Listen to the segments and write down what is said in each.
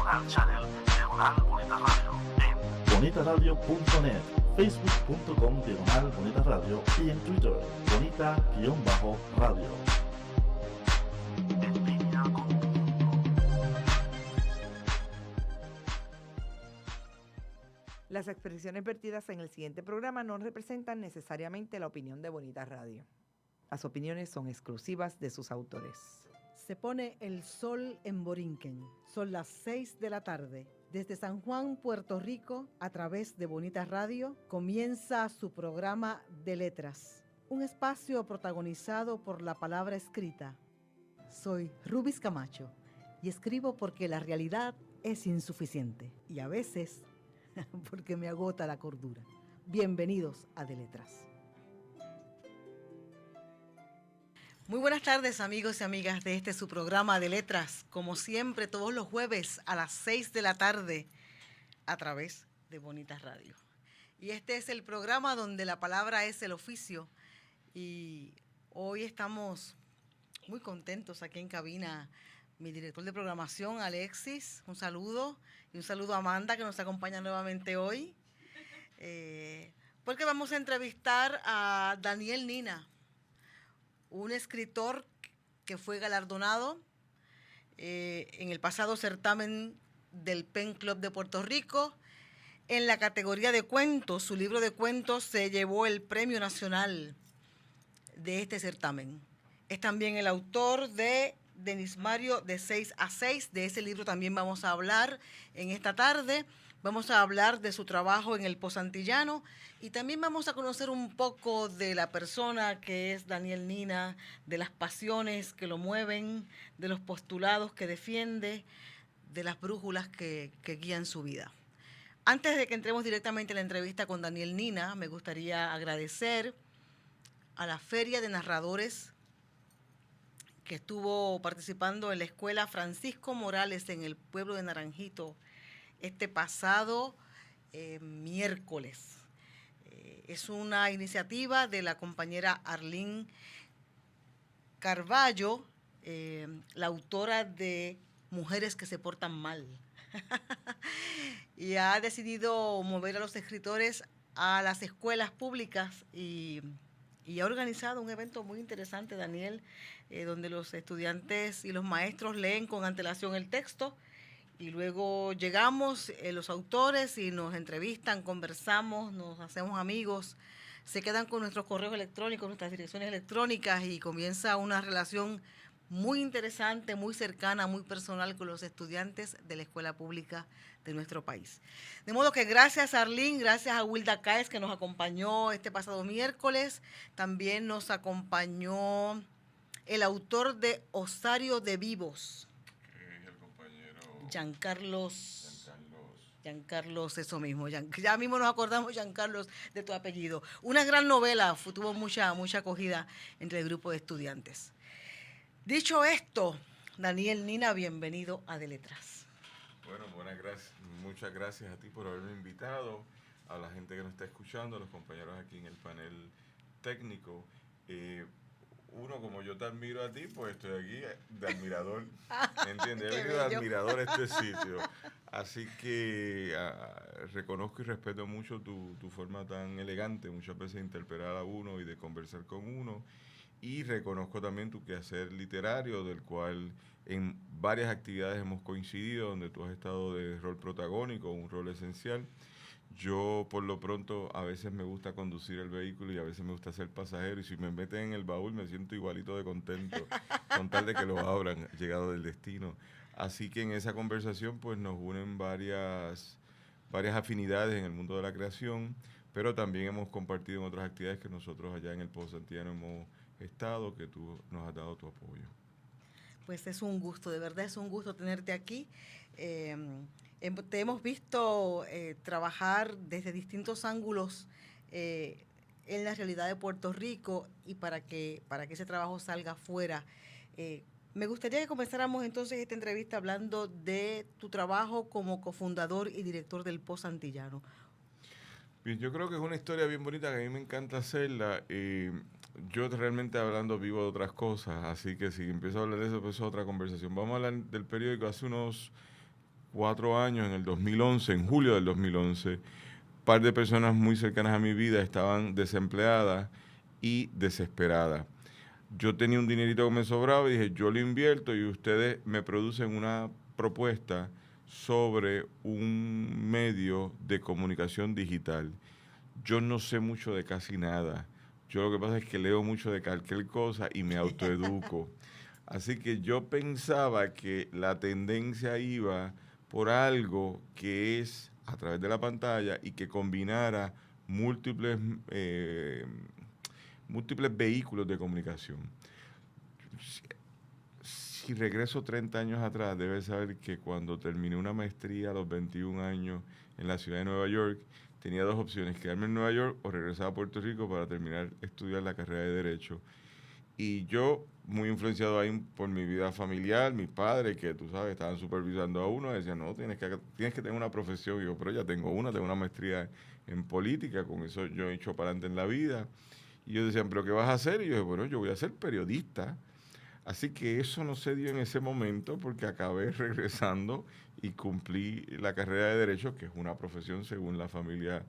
diagonal channel, diagonal Bonita Radio, en bonitaradio.net, facebook.com diagonal Bonita Radio y en Twitter, bonita-radio. En línea con tu mundo. Las expresiones vertidas en el siguiente programa no representan necesariamente la opinión de Bonita Radio. Las opiniones son exclusivas de sus autores. Se pone el sol en Borinquen. Son las 6 de la tarde. Desde San Juan, Puerto Rico, a través de Bonita Radio, comienza su programa de letras. Un espacio protagonizado por la palabra escrita. Soy Rubis Camacho y escribo porque la realidad es insuficiente y a veces porque me agota la cordura. Bienvenidos a De Letras. Muy buenas tardes, amigos y amigas de su programa de letras, como siempre todos los jueves a las 6 de la tarde a través de Bonita Radio. Y este es el programa donde la palabra es el oficio y hoy estamos muy contentos aquí en cabina. Mi director de programación, Alexis, un saludo, y un saludo a Amanda que nos acompaña nuevamente hoy, porque vamos a entrevistar a Daniel Nina, un escritor que fue galardonado en el pasado certamen del Pen Club de Puerto Rico. En la categoría de cuentos, su libro de cuentos se llevó el Premio Nacional de este certamen. Es también el autor de Denis Mario de 6 a 6. De ese libro también vamos a hablar en esta tarde. Vamos a hablar de su trabajo en el Posantillano y también vamos a conocer un poco de la persona que es Daniel Nina, de las pasiones que lo mueven, de los postulados que defiende, de las brújulas que guían su vida. Antes de que entremos directamente en la entrevista con Daniel Nina, me gustaría agradecer a la Feria de Narradores que estuvo participando en la Escuela Francisco Morales en el pueblo de Naranjito este pasado miércoles. Es una iniciativa de la compañera Arlene Carballo, la autora de Mujeres que se portan mal. Y ha decidido mover a los escritores a las escuelas públicas y ha organizado un evento muy interesante, Daniel, donde los estudiantes y los maestros leen con antelación el texto y luego llegamos los autores y nos entrevistan, conversamos, nos hacemos amigos, se quedan con nuestros correos electrónicos, nuestras direcciones electrónicas y comienza una relación muy interesante, muy cercana, muy personal con los estudiantes de la escuela pública de nuestro país. De modo que gracias a Arlene, gracias a Wilda Caes que nos acompañó este pasado miércoles, también nos acompañó el autor de Osario de Vivos, Giancarlos, eso mismo, ya mismo nos acordamos, Giancarlos, de tu apellido. Una gran novela, tuvo mucha acogida entre el grupo de estudiantes. Dicho esto, Daniel Nina, bienvenido a De Letras. Bueno, muchas gracias a ti por haberme invitado, a la gente que nos está escuchando, a los compañeros aquí en el panel técnico. Uno, como yo te admiro a ti, pues estoy aquí de admirador, ¿me entiendes? He venido de admirador a este sitio. Así que reconozco y respeto mucho tu forma tan elegante, muchas veces de interpelar a uno y de conversar con uno. Y reconozco también tu quehacer literario, del cual en varias actividades hemos coincidido, donde tú has estado de rol protagónico, un rol esencial. Yo, por lo pronto, a veces me gusta conducir el vehículo y a veces me gusta ser pasajero. Y si me meten en el baúl, me siento igualito de contento, con tal de que lo abran, llegado del destino. Así que en esa conversación, pues nos unen varias afinidades en el mundo de la creación, pero también hemos compartido en otras actividades que nosotros allá en el Posantillano hemos estado, que tú nos has dado tu apoyo. Pues es un gusto, de verdad es un gusto tenerte aquí. Te hemos visto trabajar desde distintos ángulos en la realidad de Puerto Rico y para que ese trabajo salga afuera. Me gustaría que comenzáramos entonces esta entrevista hablando de tu trabajo como cofundador y director del Posantillano. Bien, yo creo que es una historia bien bonita que a mí me encanta hacerla. Yo realmente hablando vivo de otras cosas, así que si empiezo a hablar de eso, pues es otra conversación. Vamos a hablar del periódico. Hace unos 4 años, en el 2011, en julio del 2011, un par de personas muy cercanas a mi vida estaban desempleadas y desesperadas. Yo tenía un dinerito que me sobraba y dije, yo lo invierto y ustedes me producen una propuesta sobre un medio de comunicación digital. Yo no sé mucho de casi nada. Yo lo que pasa es que leo mucho de cualquier cosa y me autoeduco. Así que yo pensaba que la tendencia iba por algo que es a través de la pantalla y que combinara múltiples, múltiples vehículos de comunicación. Si regreso 30 años atrás, debes saber que cuando terminé una maestría a los 21 años en la ciudad de Nueva York, tenía dos opciones, quedarme en Nueva York o regresar a Puerto Rico para terminar estudiar la carrera de Derecho. Y yo, muy influenciado ahí por mi vida familiar, mis padres, que tú sabes, estaban supervisando a uno, decían, no, tienes que tener una profesión. Y yo, pero ya tengo una maestría en política, con eso yo he hecho para adelante en la vida. Y ellos decían, ¿pero qué vas a hacer? Y yo dije, bueno, yo voy a ser periodista. Así que eso no se dio en ese momento porque acabé regresando y cumplí la carrera de Derecho, que es una profesión según las familias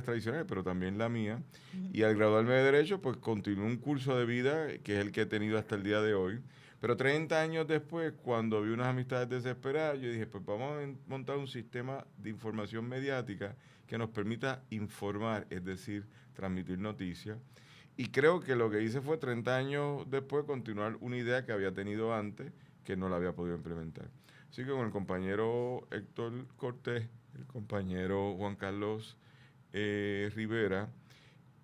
tradicionales, pero también la mía. Y al graduarme de Derecho, pues continué un curso de vida que es el que he tenido hasta el día de hoy. Pero 30 años después, cuando vi unas amistades desesperadas, yo dije, pues vamos a montar un sistema de información mediática que nos permita informar, es decir, transmitir noticias. Y creo que lo que hice fue 30 años después continuar una idea que había tenido antes, que no la había podido implementar. Así que con el compañero Héctor Cortés, el compañero Juan Carlos Rivera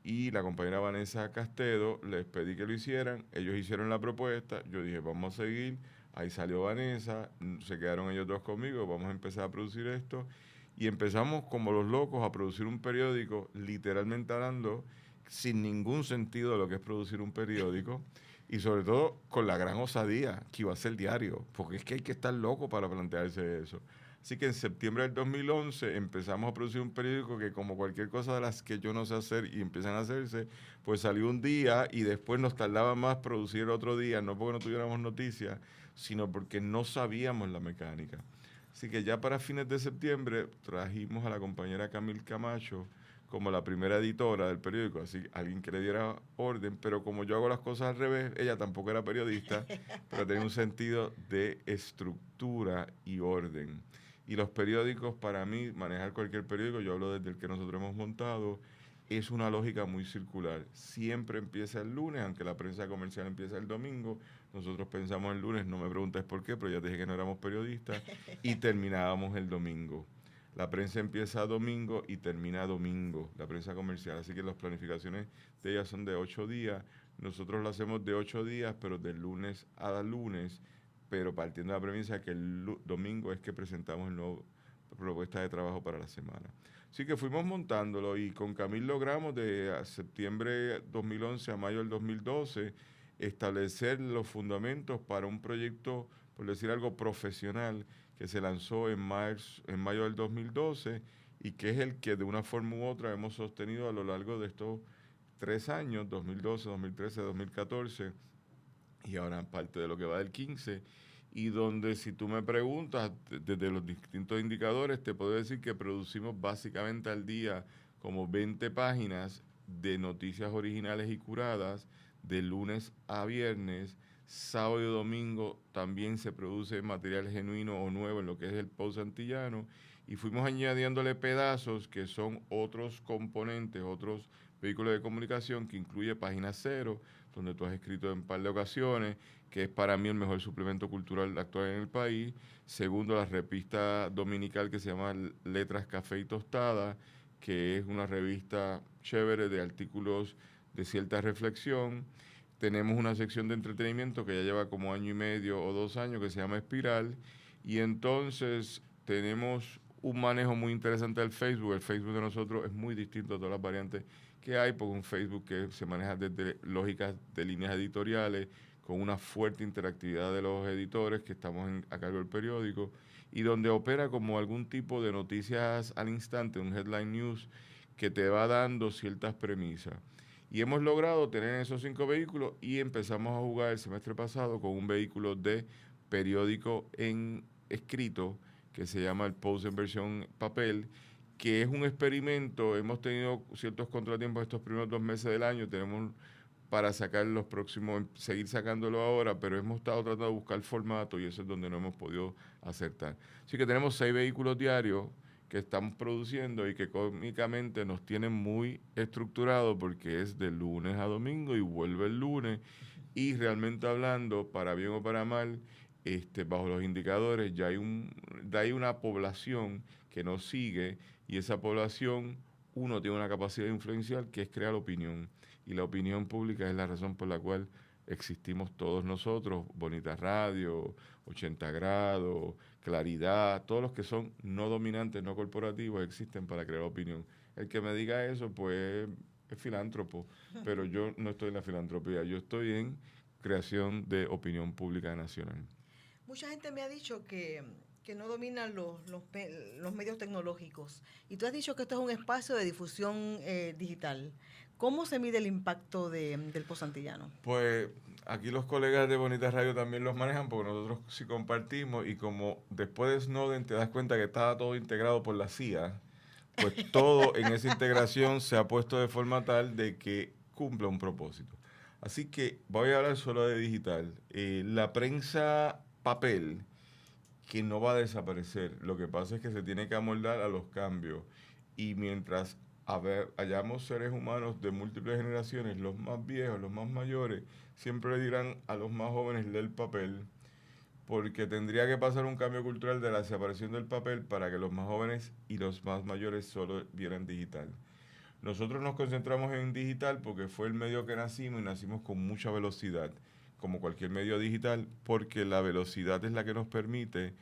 y la compañera Vanessa Castedo, les pedí que lo hicieran, ellos hicieron la propuesta, yo dije, vamos a seguir, ahí salió Vanessa, se quedaron ellos dos conmigo, vamos a empezar a producir esto, y empezamos como los locos a producir un periódico, literalmente hablando, sin ningún sentido de lo que es producir un periódico, y sobre todo con la gran osadía que iba a ser diario, porque es que hay que estar loco para plantearse eso. Así que en septiembre del 2011 empezamos a producir un periódico que, como cualquier cosa de las que yo no sé hacer y empiezan a hacerse, pues salió un día y después nos tardaba más producir el otro día, no porque no tuviéramos noticias, sino porque no sabíamos la mecánica. Así que ya para fines de septiembre trajimos a la compañera Camil Camacho como la primera editora del periódico, así alguien que le diera orden, pero como yo hago las cosas al revés, ella tampoco era periodista, pero tenía un sentido de estructura y orden. Y los periódicos, para mí, manejar cualquier periódico, yo hablo desde el que nosotros hemos montado, es una lógica muy circular. Siempre empieza el lunes, aunque la prensa comercial empieza el domingo, nosotros pensamos el lunes, no me preguntes por qué, pero ya te dije que no éramos periodistas, y terminábamos el domingo. La prensa empieza domingo y termina domingo, la prensa comercial. Así que las planificaciones de ellas son de 8 días. Nosotros lo hacemos de 8 días, pero de lunes a lunes, pero partiendo de la premisa que el domingo es que presentamos el nuevo propuesta de trabajo para la semana. Así que fuimos montándolo y con Camil logramos de septiembre 2011 a mayo del 2012 establecer los fundamentos para un proyecto, por decir algo, profesional que se lanzó en mayo del 2012 y que es el que de una forma u otra hemos sostenido a lo largo de estos 3 años, 2012, 2013, 2014 y ahora parte de lo que va del 15, y donde si tú me preguntas desde los distintos indicadores te puedo decir que producimos básicamente al día como 20 páginas de noticias originales y curadas de lunes a viernes. Sábado y domingo también se produce material genuino o nuevo en lo que es el Post Antillano y fuimos añadiéndole pedazos que son otros componentes, otros vehículos de comunicación que incluye Página Cero, donde tú has escrito en un par de ocasiones, que es para mí el mejor suplemento cultural actual en el país. Segundo, la revista dominical que se llama Letras, Café y Tostada, que es una revista chévere de artículos de cierta reflexión. Tenemos una sección de entretenimiento que ya lleva como 1 año y medio o 2 años que se llama Espiral. Y entonces tenemos un manejo muy interesante del Facebook. El Facebook de nosotros es muy distinto a todas las variantes que hay, porque un Facebook que se maneja desde lógicas de líneas editoriales, con una fuerte interactividad de los editores que estamos a cargo del periódico, y donde opera como algún tipo de noticias al instante, un headline news que te va dando ciertas premisas. Y hemos logrado tener esos 5 vehículos y empezamos a jugar el semestre pasado con un vehículo de periódico en escrito que se llama el post en versión papel, que es un experimento. Hemos tenido ciertos contratiempos estos primeros 2 meses del año, tenemos para sacar los próximos, seguir sacándolo ahora, pero hemos estado tratando de buscar formato y eso es donde no hemos podido acertar. Así que tenemos 6 vehículos diarios que estamos produciendo y que cómicamente nos tienen muy estructurados porque es de lunes a domingo y vuelve el lunes, y realmente hablando, para bien o para mal, bajo los indicadores ya hay una población que nos sigue, y esa población, uno tiene una capacidad influencial que es crear opinión, y la opinión pública es la razón por la cual existimos todos nosotros, Bonita Radio, 80 Grados, Claridad, todos los que son no dominantes, no corporativos, existen para crear opinión. El que me diga eso, pues es filántropo, pero yo no estoy en la filantropía, yo estoy en creación de opinión pública nacional. Mucha gente me ha dicho que no dominan los medios tecnológicos. Y tú has dicho que esto es un espacio de difusión digital. ¿Cómo se mide el impacto del postantillano? Pues aquí los colegas de Bonita Radio también los manejan, porque nosotros sí compartimos, y como después de Snowden te das cuenta que estaba todo integrado por la CIA, pues todo en esa integración se ha puesto de forma tal de que cumpla un propósito. Así que voy a hablar solo de digital. La prensa papel, que no va a desaparecer, lo que pasa es que se tiene que amoldar a los cambios, y mientras hayamos seres humanos de múltiples generaciones, los más viejos, los más mayores, siempre le dirán a los más jóvenes lee el papel, porque tendría que pasar un cambio cultural de la desaparición del papel para que los más jóvenes y los más mayores solo vieran digital. Nosotros nos concentramos en digital porque fue el medio que nacimos, y nacimos con mucha velocidad, como cualquier medio digital, porque la velocidad es la que nos permite,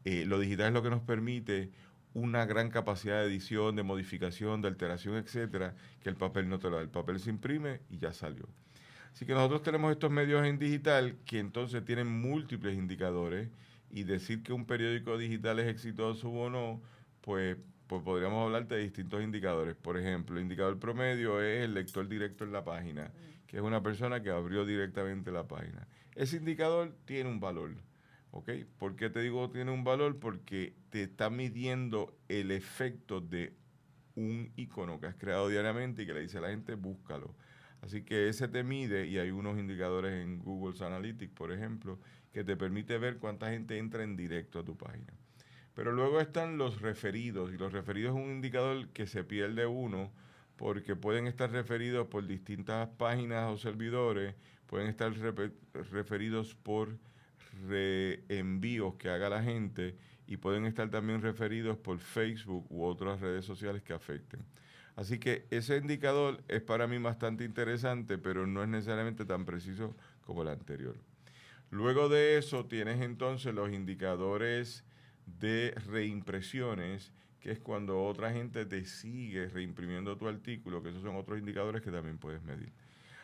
lo digital es lo que nos permite una gran capacidad de edición, de modificación, de alteración, etcétera, que el papel no te lo da. El papel se imprime y ya salió. Así que nosotros tenemos estos medios en digital que entonces tienen múltiples indicadores, y decir que un periódico digital es exitoso o no, pues podríamos hablar de distintos indicadores. Por ejemplo, el indicador promedio es el lector directo en la página, que es una persona que abrió directamente la página. Ese indicador tiene un valor. ¿Ok? ¿Por qué te digo tiene un valor? Porque te está midiendo el efecto de un icono que has creado diariamente y que le dice a la gente, búscalo. Así que ese te mide, y hay unos indicadores en Google Analytics, por ejemplo, que te permite ver cuánta gente entra en directo a tu página. Pero luego están los referidos, y los referidos es un indicador que se pierde uno, porque pueden estar referidos por distintas páginas o servidores, pueden estar referidos por reenvíos que haga la gente, y pueden estar también referidos por Facebook u otras redes sociales que afecten. Así que ese indicador es para mí bastante interesante, pero no es necesariamente tan preciso como el anterior. Luego de eso tienes entonces los indicadores de reimpresiones, que es cuando otra gente te sigue reimprimiendo tu artículo, que esos son otros indicadores que también puedes medir.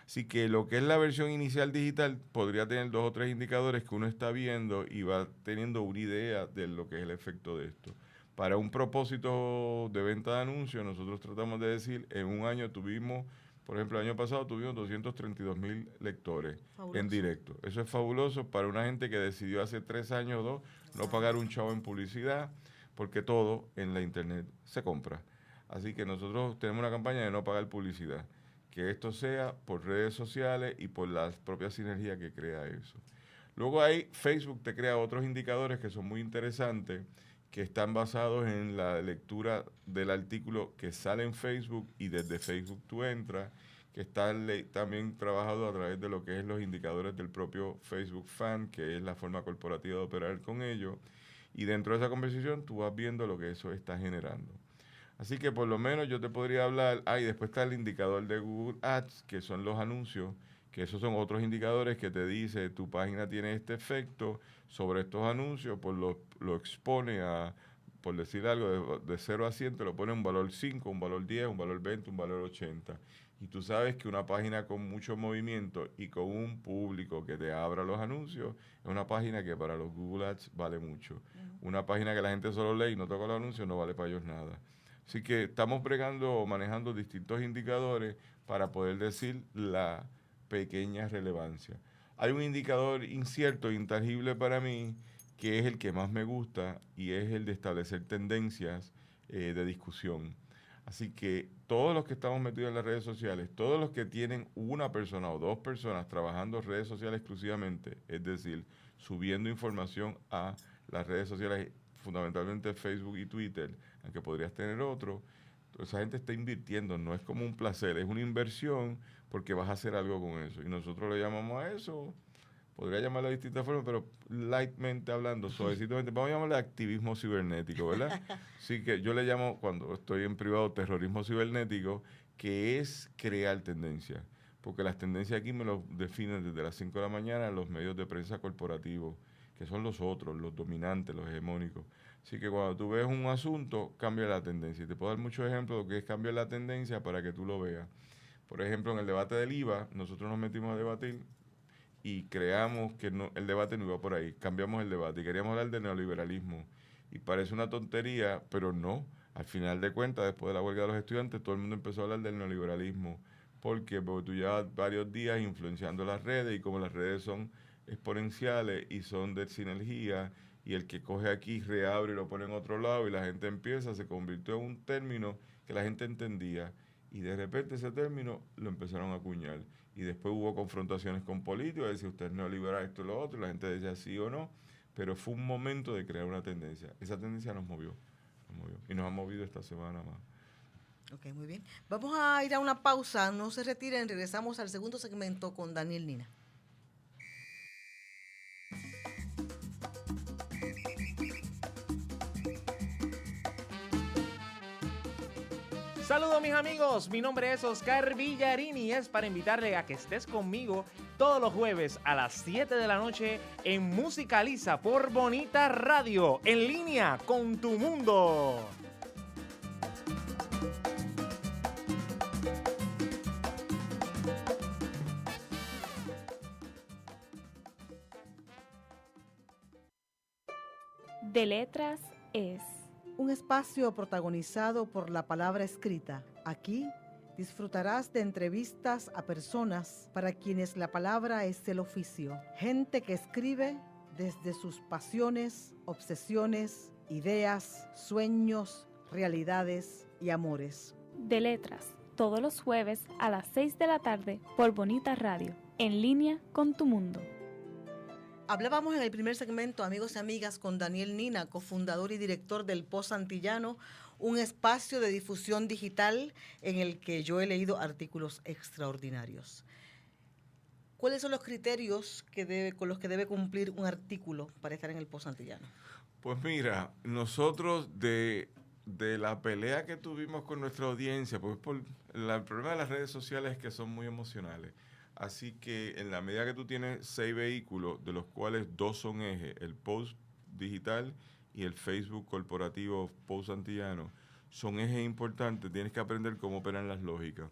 Así que lo que es la versión inicial digital podría tener 2 o 3 indicadores que uno está viendo y va teniendo una idea de lo que es el efecto de esto. Para un propósito de venta de anuncios, nosotros tratamos de decir, en un año tuvimos, por ejemplo, el año pasado tuvimos 232,000 lectores en directo. Eso es fabuloso para una gente que decidió hace 3 años o 2 no pagar un chavo en publicidad, porque todo en la internet se compra. Así que nosotros tenemos una campaña de no pagar publicidad, que esto sea por redes sociales y por la propia sinergia que crea eso. Luego ahí Facebook te crea otros indicadores que son muy interesantes, que están basados en la lectura del artículo que sale en Facebook, y desde Facebook tú entras, que está también trabajado a través de lo que es los indicadores del propio Facebook Fan, que es la forma corporativa de operar con ellos, y dentro de esa conversación tú vas viendo lo que eso está generando. Así que por lo menos yo te podría hablar, y después está el indicador de Google Ads, que son los anuncios, que esos son otros indicadores que te dice tu página tiene este efecto sobre estos anuncios, pues lo expone a, por decir algo, de 0 a 100, te lo pone un valor 5, un valor 10, un valor 20, un valor 80. Y tú sabes que una página con mucho movimiento y con un público que te abra los anuncios es una página que para los Google Ads vale mucho. Una página que la gente solo lee y no toca los anuncios no vale para ellos nada. Así que estamos manejando distintos indicadores para poder decir la pequeña relevancia. Hay un indicador incierto, intangible para mí, que es el que más me gusta y es el de establecer tendencias de discusión. Así que todos los que estamos metidos en las redes sociales, todos los que tienen una persona o dos personas trabajando en redes sociales exclusivamente, es decir, subiendo información a las redes sociales, fundamentalmente Facebook y Twitter, aunque podrías tener otro, esa gente está invirtiendo, no es como un placer, es una inversión porque vas a hacer algo con eso. Y nosotros le llamamos a eso, podría llamarlo de distintas formas, pero lightmente hablando, suavecitamente, vamos a llamarle activismo cibernético, ¿verdad? Así que yo le llamo, cuando estoy en privado, terrorismo cibernético, que es crear tendencias. Porque las tendencias aquí me lo definen desde las 5 de la mañana los medios de prensa corporativos, que son los otros, los dominantes, los hegemónicos. Así que cuando tú ves un asunto, cambia la tendencia. Y te puedo dar muchos ejemplos de lo que es cambiar la tendencia para que tú lo veas. Por ejemplo, en el debate del IVA, nosotros nos metimos a debatir y creamos que el debate no iba por ahí. Cambiamos el debate y queríamos hablar de neoliberalismo. Y parece una tontería, pero no. Al final de cuentas, después de la huelga de los estudiantes, todo el mundo empezó a hablar del neoliberalismo. ¿Por qué? Porque tú llevas varios días influenciando las redes y como las redes son exponenciales y son de sinergia y el que coge aquí reabre y lo pone en otro lado y la gente empieza, se convirtió en un término que la gente entendía y de repente ese término lo empezaron a acuñar y después hubo confrontaciones con políticos, decía usted es neoliberal esto y lo otro, y la gente decía sí o no, pero fue un momento de crear una tendencia. Esa tendencia nos movió y nos ha movido esta semana más. Ok, muy bien. Vamos a ir a una pausa, no se retiren, regresamos al segundo segmento con Daniel Nina. Saludos mis amigos, mi nombre es Oscar Villarini y es para invitarle a que estés conmigo todos los jueves a las 7 de la noche en Musicaliza por Bonita Radio, en línea con tu mundo. De Letras es un espacio protagonizado por la palabra escrita. Aquí disfrutarás de entrevistas a personas para quienes la palabra es el oficio. Gente que escribe desde sus pasiones, obsesiones, ideas, sueños, realidades y amores. De Letras, todos los jueves a las 6 de la tarde por Bonita Radio, en línea con tu mundo. Hablábamos en el primer segmento, amigos y amigas, con Daniel Nina, cofundador y director del Post Antillano, un espacio de difusión digital en el que yo he leído artículos extraordinarios. ¿Cuáles son los criterios con los que debe cumplir un artículo para estar en el Post Antillano? Pues mira, nosotros de la pelea que tuvimos con nuestra audiencia, pues el problema de las redes sociales es que son muy emocionales. Así que en la medida que tú tienes 6 vehículos, de los cuales 2 son ejes, el Post digital y el Facebook corporativo Post Antillano, son ejes importantes, tienes que aprender cómo operan las lógicas.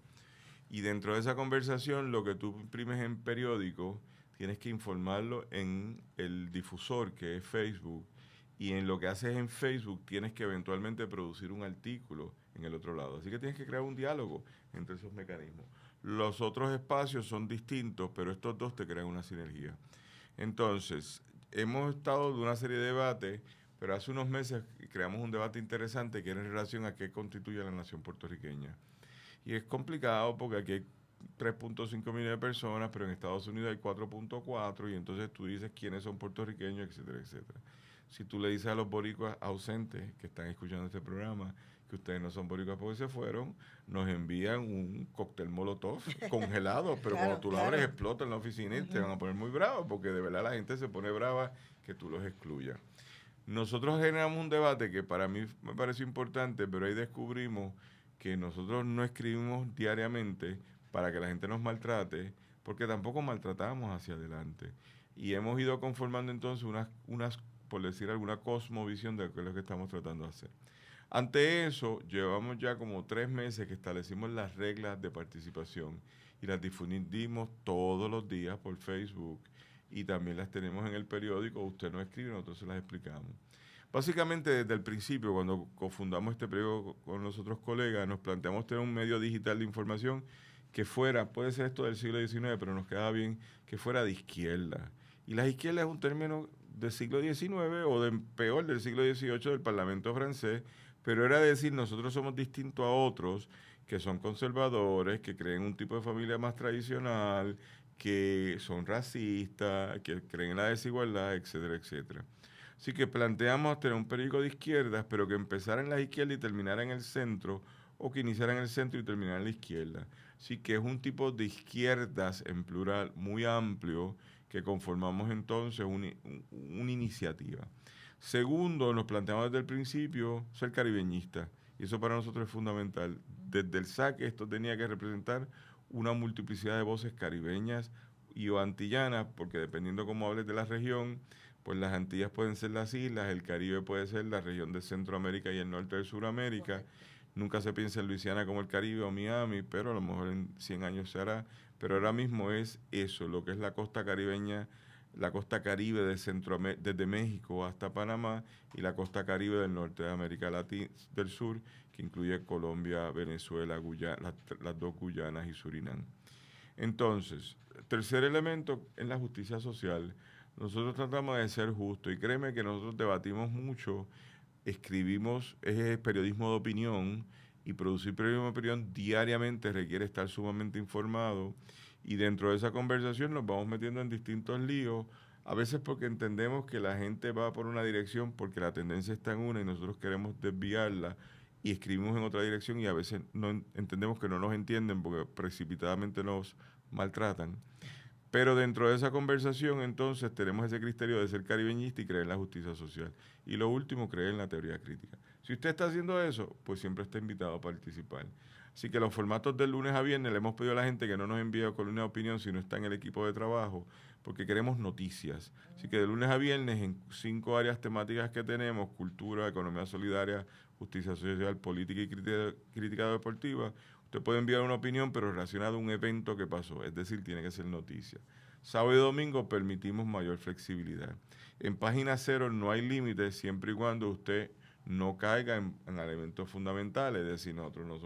Y dentro de esa conversación, lo que tú imprimes en periódico, tienes que informarlo en el difusor, que es Facebook, y en lo que haces en Facebook, tienes que eventualmente producir un artículo en el otro lado. Así que tienes que crear un diálogo entre esos mecanismos. Los otros espacios son distintos, pero estos dos te crean una sinergia. Entonces, hemos estado de una serie de debates, pero hace unos meses creamos un debate interesante que era en relación a qué constituye la nación puertorriqueña. Y es complicado porque aquí hay 3.5 millones de personas, pero en Estados Unidos hay 4.4, y entonces tú dices quiénes son puertorriqueños, etcétera, etcétera. Si tú le dices a los boricuas ausentes que están escuchando este programa que ustedes no son boricuas porque se fueron, nos envían un cóctel molotov congelado, pero claro, cuando tú lo abres explota en la oficina y te van a poner muy bravos, porque de verdad la gente se pone brava que tú los excluyas. Nosotros generamos un debate que para mí me pareció importante, pero ahí descubrimos que nosotros no escribimos diariamente para que la gente nos maltrate, porque tampoco maltratamos hacia adelante. Y hemos ido conformando entonces unas por decir alguna cosmovisión de lo que estamos tratando de hacer. Ante eso, llevamos ya como 3 meses que establecimos las reglas de participación y las difundimos todos los días por Facebook y también las tenemos en el periódico. Usted nos escribe, nosotros se las explicamos. Básicamente, desde el principio, cuando cofundamos este periódico con los otros colegas, nos planteamos tener un medio digital de información que fuera, puede ser esto del siglo XIX, pero nos queda bien, que fuera de izquierda. Y la izquierda es un término del siglo XIX o peor del siglo XVIII del Parlamento francés, pero era decir, nosotros somos distintos a otros que son conservadores, que creen un tipo de familia más tradicional, que son racistas, que creen en la desigualdad, etcétera, etcétera. Así que planteamos tener un periódico de izquierdas, pero que empezara en la izquierda y terminara en el centro, o que iniciara en el centro y terminara en la izquierda. Así que es un tipo de izquierdas en plural muy amplio que conformamos entonces una iniciativa. Segundo, nos planteamos desde el principio ser caribeñistas, y eso para nosotros es fundamental. Desde el saque esto tenía que representar una multiplicidad de voces caribeñas y o antillanas, porque dependiendo cómo hables de la región, pues las Antillas pueden ser las islas, el Caribe puede ser la región de Centroamérica y el norte de Sudamérica. Correcto. Nunca se piensa en Luisiana como el Caribe o Miami, pero a lo mejor en 100 años se hará. Pero ahora mismo es eso, lo que es la costa caribeña, la costa caribe de desde México hasta Panamá, y la costa caribe del norte de América Latina, del sur, que incluye Colombia, Venezuela, Guyana, las dos Guyanas y Surinam. Entonces, tercer elemento en la justicia social. Nosotros tratamos de ser justos, y créeme que nosotros debatimos mucho, escribimos, es periodismo de opinión, y producir periodismo de opinión diariamente requiere estar sumamente informado, y dentro de esa conversación nos vamos metiendo en distintos líos, a veces porque entendemos que la gente va por una dirección porque la tendencia está en una y nosotros queremos desviarla y escribimos en otra dirección, y a veces no entendemos que no nos entienden porque precipitadamente nos maltratan. Pero dentro de esa conversación, entonces, tenemos ese criterio de ser caribeñista y creer en la justicia social. Y lo último, creer en la teoría crítica. Si usted está haciendo eso, pues siempre está invitado a participar. Así que los formatos del lunes a viernes le hemos pedido a la gente que no nos envíe columna de opinión si no está en el equipo de trabajo, porque queremos noticias. Así que de lunes a viernes, en 5 áreas temáticas que tenemos: cultura, economía solidaria, justicia social, política y crítica deportiva, usted puede enviar una opinión, pero relacionada a un evento que pasó, es decir, tiene que ser noticia. Sábado y domingo permitimos mayor flexibilidad. En Página Cero no hay límites siempre y cuando usted no caiga en elementos fundamentales, es decir, nosotros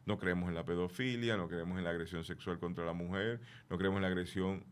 no creemos en la pedofilia, no creemos en la agresión sexual contra la mujer, no creemos en la agresión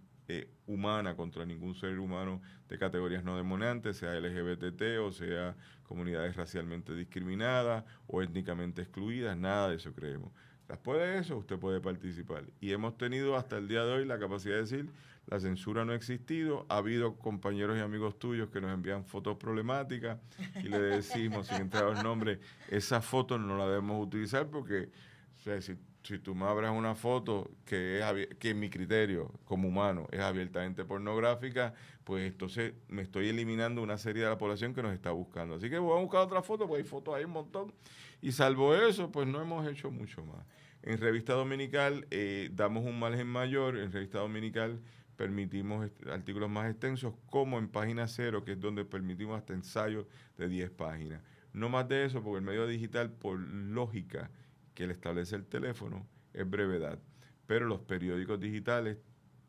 humana contra ningún ser humano de categorías no demonantes, sea LGBT o sea comunidades racialmente discriminadas o étnicamente excluidas, nada de eso creemos. Después de eso, usted puede participar. Y hemos tenido hasta el día de hoy la capacidad de decir, la censura no ha existido. Ha habido compañeros y amigos tuyos que nos envían fotos problemáticas y le decimos, sin entrar los nombres, esa foto no la debemos utilizar porque, o sea, si tú me abras una foto que en mi criterio como humano es abiertamente pornográfica, pues entonces me estoy eliminando una serie de la población que nos está buscando. Así que voy a buscar otra foto, pues hay fotos ahí un montón. Y salvo eso, pues no hemos hecho mucho más. En Revista Dominical damos un margen mayor. En Revista Dominical permitimos artículos más extensos, como en Página Cero, que es donde permitimos hasta ensayos de 10 páginas. No más de eso, porque el medio digital, por lógica que le establece el teléfono, es brevedad. Pero los periódicos digitales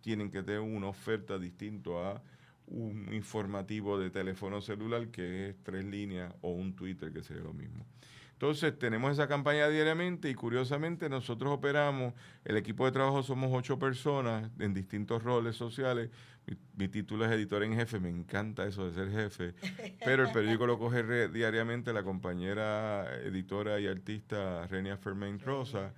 tienen que tener una oferta distinto a un informativo de teléfono celular, que es 3 líneas, o un Twitter, que sería lo mismo. Entonces, tenemos esa campaña diariamente y, curiosamente, nosotros operamos, el equipo de trabajo somos 8 personas en distintos roles sociales. Mi título es editor en jefe, me encanta eso de ser jefe, pero el periódico lo coge diariamente la compañera editora y artista Renia Fermain Rosa,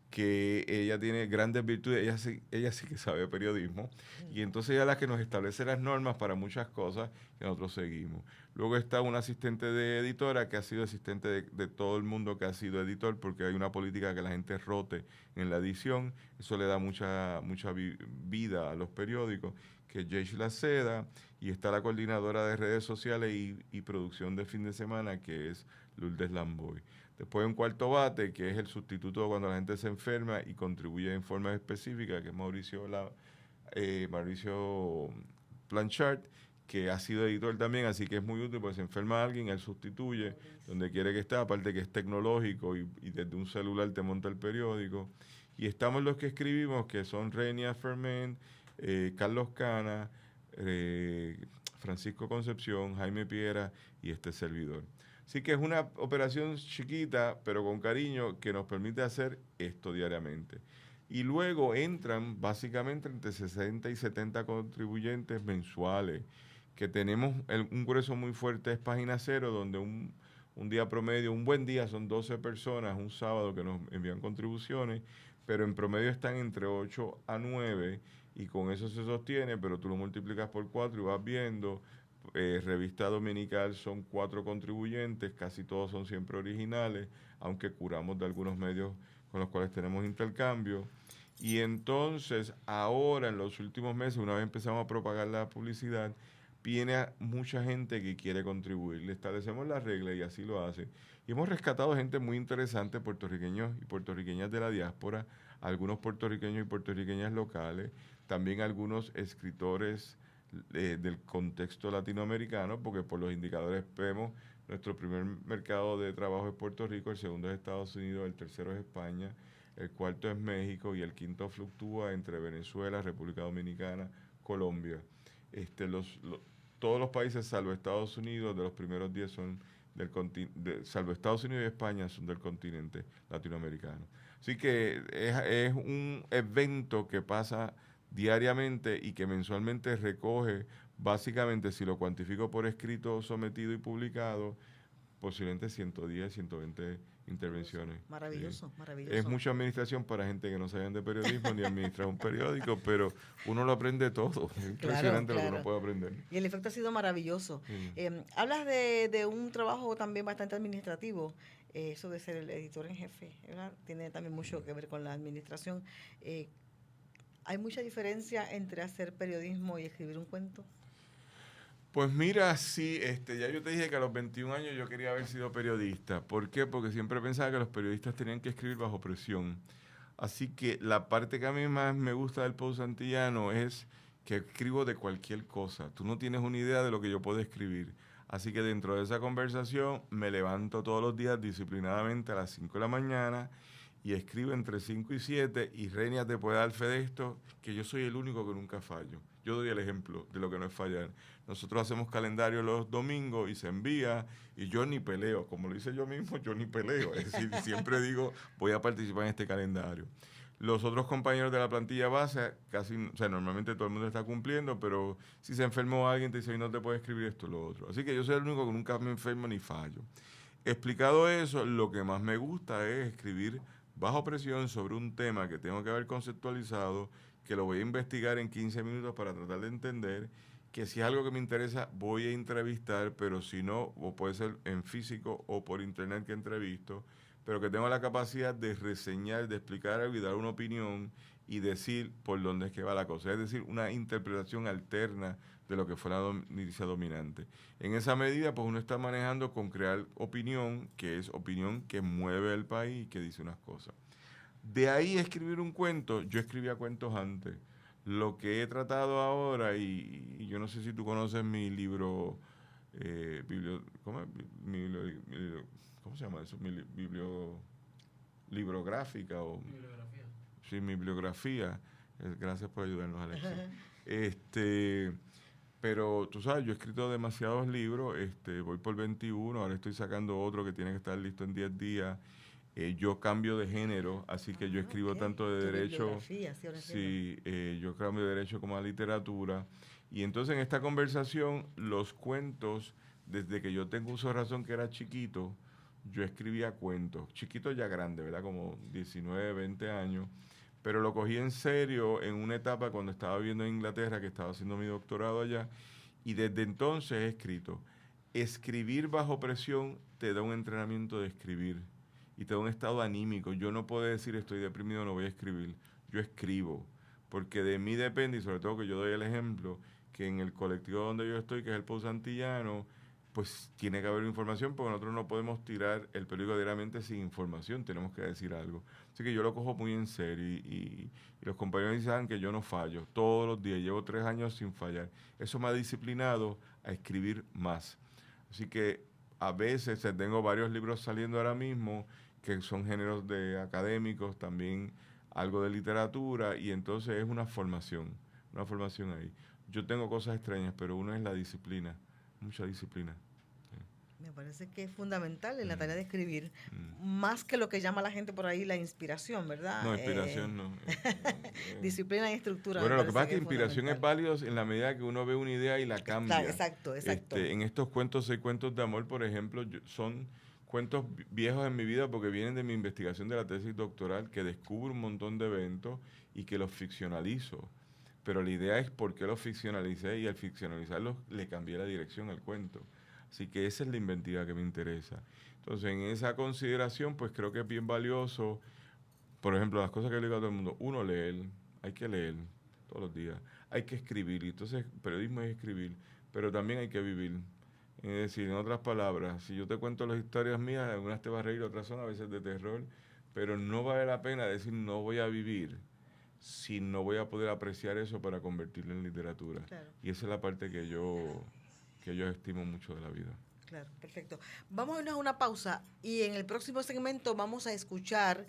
que ella tiene grandes virtudes, ella sí que sabe periodismo, y entonces ella es la que nos establece las normas para muchas cosas que nosotros seguimos. Luego está un asistente de editora que ha sido asistente de todo el mundo que ha sido editor, porque hay una política que la gente rote en la edición, eso le da mucha vida a los periódicos, que es Jayce Laceda, y está la coordinadora de redes sociales y producción de fin de semana, que es Lourdes Lamboy. Después un cuarto bate, que es el sustituto cuando la gente se enferma y contribuye en forma específica, que es Mauricio Blanchard, que ha sido editor también, así que es muy útil, porque se enferma alguien, él sustituye donde quiere que esté, aparte que es tecnológico y desde un celular te monta el periódico. Y estamos los que escribimos, que son Renia Fermain, Carlos Cana, Francisco Concepción, Jaime Piera y este servidor. Así que es una operación chiquita, pero con cariño, que nos permite hacer esto diariamente. Y luego entran básicamente entre 60 y 70 contribuyentes mensuales, que tenemos un grueso muy fuerte es Página Cero, donde un día promedio, un buen día son 12 personas, un sábado que nos envían contribuciones, pero en promedio están entre 8 a 9 y con eso se sostiene, pero tú lo multiplicas por 4 y vas viendo. Revista Dominical son 4 contribuyentes, casi todos son siempre originales, aunque curamos de algunos medios con los cuales tenemos intercambio. Y entonces, ahora en los últimos meses, una vez empezamos a propagar la publicidad, viene mucha gente que quiere contribuir. Le establecemos las reglas y así lo hace. Y hemos rescatado gente muy interesante, puertorriqueños y puertorriqueñas de la diáspora, algunos puertorriqueños y puertorriqueñas locales, también algunos escritores del contexto latinoamericano, porque por los indicadores vemos nuestro primer mercado de trabajo es Puerto Rico, el segundo es Estados Unidos, el tercero es España, el cuarto es México y el quinto fluctúa entre Venezuela, República Dominicana, Colombia. Todos los países, salvo Estados Unidos, de los primeros 10 son salvo Estados Unidos y España, son del continente latinoamericano. Así que es un evento que pasa diariamente y que mensualmente recoge, básicamente, si lo cuantifico por escrito, sometido y publicado, posiblemente 110, 120 intervenciones. Maravilloso, maravilloso. Es mucha administración para gente que no saben de periodismo ni administrar un periódico, pero uno lo aprende todo. Es impresionante lo que uno puede aprender. Y el efecto ha sido maravilloso. Hablas de un trabajo también bastante administrativo, eso de ser el editor en jefe, ¿verdad? Tiene también mucho que ver con la administración. ¿Hay mucha diferencia entre hacer periodismo y escribir un cuento? Pues mira, sí, ya yo te dije que a los 21 años yo quería haber sido periodista. ¿Por qué? Porque siempre pensaba que los periodistas tenían que escribir bajo presión. Así que la parte que a mí más me gusta del Post Antillano es que escribo de cualquier cosa. Tú no tienes una idea de lo que yo puedo escribir. Así que dentro de esa conversación me levanto todos los días disciplinadamente a las 5 de la mañana y escribo entre 5 y 7 y Renia te puede dar fe de esto, que yo soy el único que nunca fallo. Yo doy el ejemplo de lo que no es fallar. Nosotros hacemos calendario los domingos y se envía y yo ni peleo. Como lo hice yo mismo, yo ni peleo. Es decir, siempre digo, voy a participar en este calendario. Los otros compañeros de la plantilla base, normalmente todo el mundo está cumpliendo, pero si se enfermó alguien, te dice, no te puedes escribir esto o lo otro. Así que yo soy el único que nunca me enfermo ni fallo. Explicado eso, lo que más me gusta es escribir bajo presión sobre un tema que tengo que haber conceptualizado, que lo voy a investigar en 15 minutos para tratar de entender, que si es algo que me interesa voy a entrevistar, pero si no, o puede ser en físico o por internet que entrevisto, pero que tengo la capacidad de reseñar, de explicar algo y dar una opinión y decir por dónde es que va la cosa, es decir, una interpretación alterna de lo que fue la noticia dominante. En esa medida, pues uno está manejando con crear opinión, que es opinión que mueve el país y que dice unas cosas. De ahí escribir un cuento, yo escribía cuentos antes. Lo que he tratado ahora, y yo no sé si tú conoces mi libro, ¿cómo se llama eso? Librográfica. Bibliografía. Sí, mi bibliografía. Gracias por ayudarnos, Alexia. Pero tú sabes, yo he escrito demasiados libros, voy por 21, ahora estoy sacando otro que tiene que estar listo en 10 días. Yo cambio de género, así que yo escribo tanto de derecho, yo cambio de derecho como a literatura. Y entonces en esta conversación, los cuentos, desde que yo tengo uso de razón que era chiquito, yo escribía cuentos, chiquito ya grande, ¿verdad? Como 19, 20 años, pero lo cogí en serio en una etapa cuando estaba viviendo en Inglaterra, que estaba haciendo mi doctorado allá, y desde entonces he escrito. Escribir bajo presión te da un entrenamiento de escribir y te da un estado anímico. Yo no puedo decir estoy deprimido, no voy a escribir. Yo escribo, porque de mí depende, y sobre todo que yo doy el ejemplo, que en el colectivo donde yo estoy, que es el Post Antillano, pues tiene que haber información, porque nosotros no podemos tirar el periódico diariamente sin información, tenemos que decir algo. Así que yo lo cojo muy en serio y los compañeros dicen que yo no fallo, todos los días, llevo 3 años sin fallar. Eso me ha disciplinado a escribir más. Así que a veces tengo varios libros saliendo ahora mismo, que son géneros de académicos, también algo de literatura, y entonces es una formación ahí. Yo tengo cosas extrañas, pero uno es la disciplina, mucha disciplina. Sí. Me parece que es fundamental en la Mm. tarea de escribir, Mm. más que lo que llama la gente por ahí la inspiración, ¿verdad? No, inspiración no. Disciplina y estructura. Bueno, me lo que pasa es que parece inspiración es fundamental. válido en la medida que uno ve una idea y la cambia. Claro, exacto, exacto. En estos cuentos, 6 cuentos de amor, por ejemplo, son cuentos viejos en mi vida porque vienen de mi investigación de la tesis doctoral, que descubro un montón de eventos y que los ficcionalizo. Pero la idea es por qué los ficcionalicé, y al ficcionalizarlos le cambié la dirección al cuento. Así que esa es la inventiva que me interesa. Entonces, en esa consideración, pues creo que es bien valioso, por ejemplo, las cosas que le digo a todo el mundo: uno, leer, hay que leer todos los días, hay que escribir, y entonces periodismo es escribir, pero también hay que vivir. Es decir, en otras palabras, si yo te cuento las historias mías, algunas te vas a reír, otras son a veces de terror, pero no vale la pena decir no voy a vivir si no voy a poder apreciar eso para convertirlo en literatura. Claro. Y esa es la parte que yo estimo mucho de la vida. Claro, perfecto. Vamos a irnos a una pausa y en el próximo segmento vamos a escuchar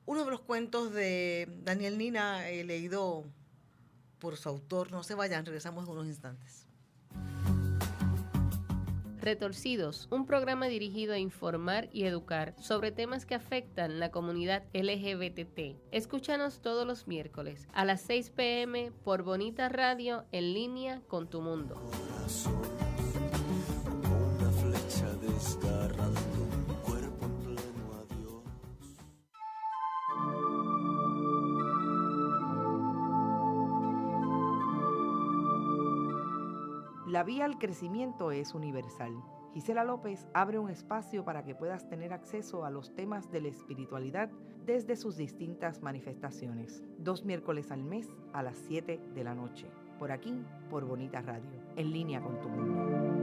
uno de los cuentos de Daniel Nina, leído por su autor. No se vayan, regresamos en unos instantes. Retorcidos, un programa dirigido a informar y educar sobre temas que afectan la comunidad LGBT. Escúchanos todos los miércoles a las 6 p.m. por Bonita Radio, en línea con tu mundo. Como una flecha desgarrando un cuerpo en pleno adiós. La vía al crecimiento es universal. Gisela López abre un espacio para que puedas tener acceso a los temas de la espiritualidad desde sus distintas manifestaciones. 2 miércoles al mes a las 7 de la noche. Por aquí, por Bonita Radio, en línea con tu mundo.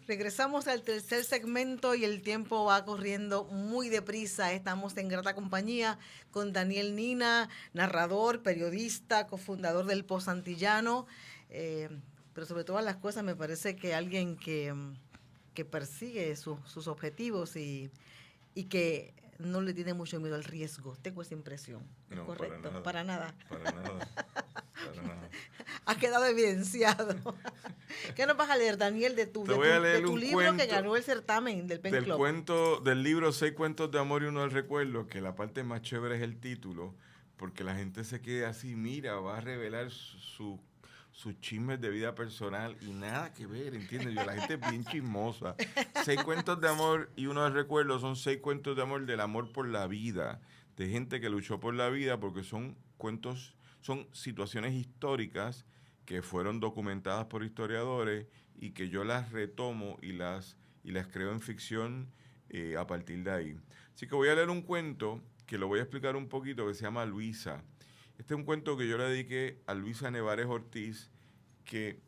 Regresamos al tercer segmento y el tiempo va corriendo muy deprisa. Estamos en grata compañía con Daniel Nina, narrador, periodista, cofundador del Post Antillano, pero sobre todas las cosas me parece que alguien que persigue sus objetivos y que no le tiene mucho miedo al riesgo. Tengo esa impresión. ¿Es No, correcto? para nada. Para nada. Para nada. Para nada. Ha quedado evidenciado. ¿Qué nos vas a leer, Daniel, de tu libro cuento que ganó el certamen del Pen Club? Del libro 6 cuentos de amor y uno del recuerdo, que la parte más chévere es el título, porque la gente se quede así, mira, va a revelar sus chismes de vida personal y nada que ver, ¿entiendes? La gente es bien chismosa. 6 cuentos de amor y uno del recuerdo son 6 cuentos de amor, del amor por la vida, de gente que luchó por la vida, porque son situaciones históricas que fueron documentadas por historiadores y que yo las retomo y las creo en ficción a partir de ahí. Así que voy a leer un cuento que lo voy a explicar un poquito, que se llama Luisa. Este es un cuento que yo le dediqué a Luisa Nevares Ortiz, que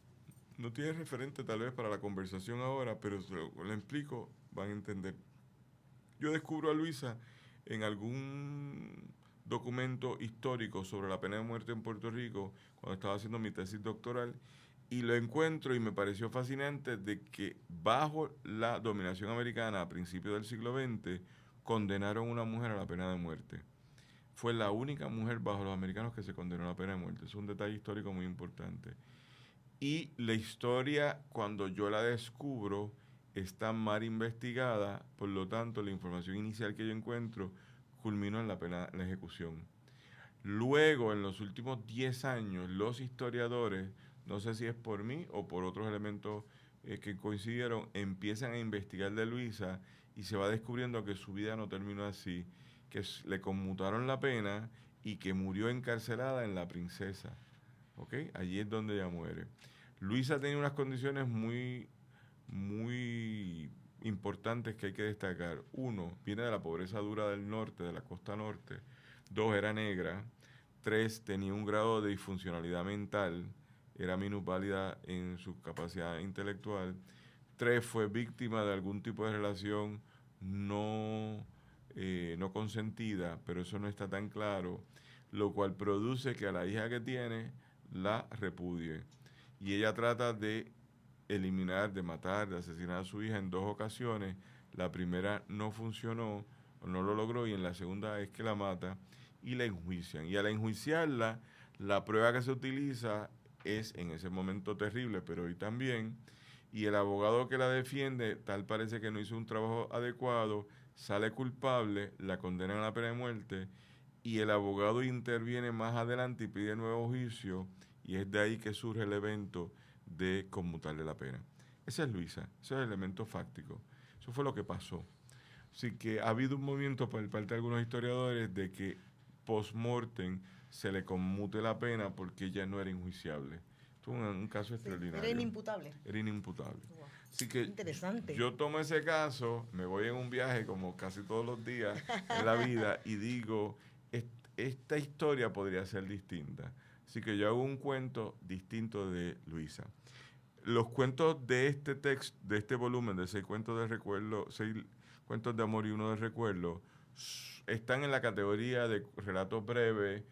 no tiene referente tal vez para la conversación ahora, pero si lo explico, van a entender. Yo descubro a Luisa en algún documento histórico sobre la pena de muerte en Puerto Rico, cuando estaba haciendo mi tesis doctoral, y lo encuentro y me pareció fascinante de que bajo la dominación americana a principios del siglo XX condenaron a una mujer a la pena de muerte. Fue la única mujer bajo los americanos que se condenó a la pena de muerte. Es un detalle histórico muy importante. Y la historia, cuando yo la descubro, está mal investigada, por lo tanto la información inicial que yo encuentro culminó en la ejecución. Luego, en los últimos 10 años, los historiadores, no sé si es por mí o por otros elementos que coincidieron, empiezan a investigar de Luisa y se va descubriendo que su vida no terminó así, que le conmutaron la pena y que murió encarcelada en La Princesa. ¿Ok? Allí es donde ella muere. Luisa tenía unas condiciones muy, muy importantes que hay que destacar. 1, viene de la pobreza dura del norte, de la costa norte. 2, era negra. 3, tenía un grado de disfuncionalidad mental, era minusválida en su capacidad intelectual. 3, fue víctima de algún tipo de relación no consentida, pero eso no está tan claro, lo cual produce que a la hija que tiene la repudie. Y ella trata de eliminar, de matar, de asesinar a su hija en 2 ocasiones. La primera no funcionó, no lo logró, y en la segunda es que la mata y la enjuician. Y al enjuiciarla, La prueba que se utiliza es en ese momento terrible, pero hoy también, y el abogado que la defiende, tal parece que no hizo un trabajo adecuado, sale culpable, la condenan a la pena de muerte, y el abogado interviene más adelante y pide nuevo juicio, y es de ahí que surge el evento de conmutarle la pena. Esa es Luisa, ese es el elemento fáctico. Eso fue lo que pasó. Así que ha habido un movimiento por parte de algunos historiadores de que post-mortem se le conmute la pena porque ella no era enjuiciable. Esto es un caso extraordinario. Era inimputable. Era inimputable. Wow. Así que Interesante. yo tomo ese caso, me voy en un viaje como casi todos los días en la vida y digo, esta historia podría ser distinta. Así que yo hago un cuento distinto de Luisa. Los cuentos de este texto, de este volumen de 6 cuentos de recuerdo, 6 cuentos de amor y 1 de recuerdo, están en la categoría de relatos breves,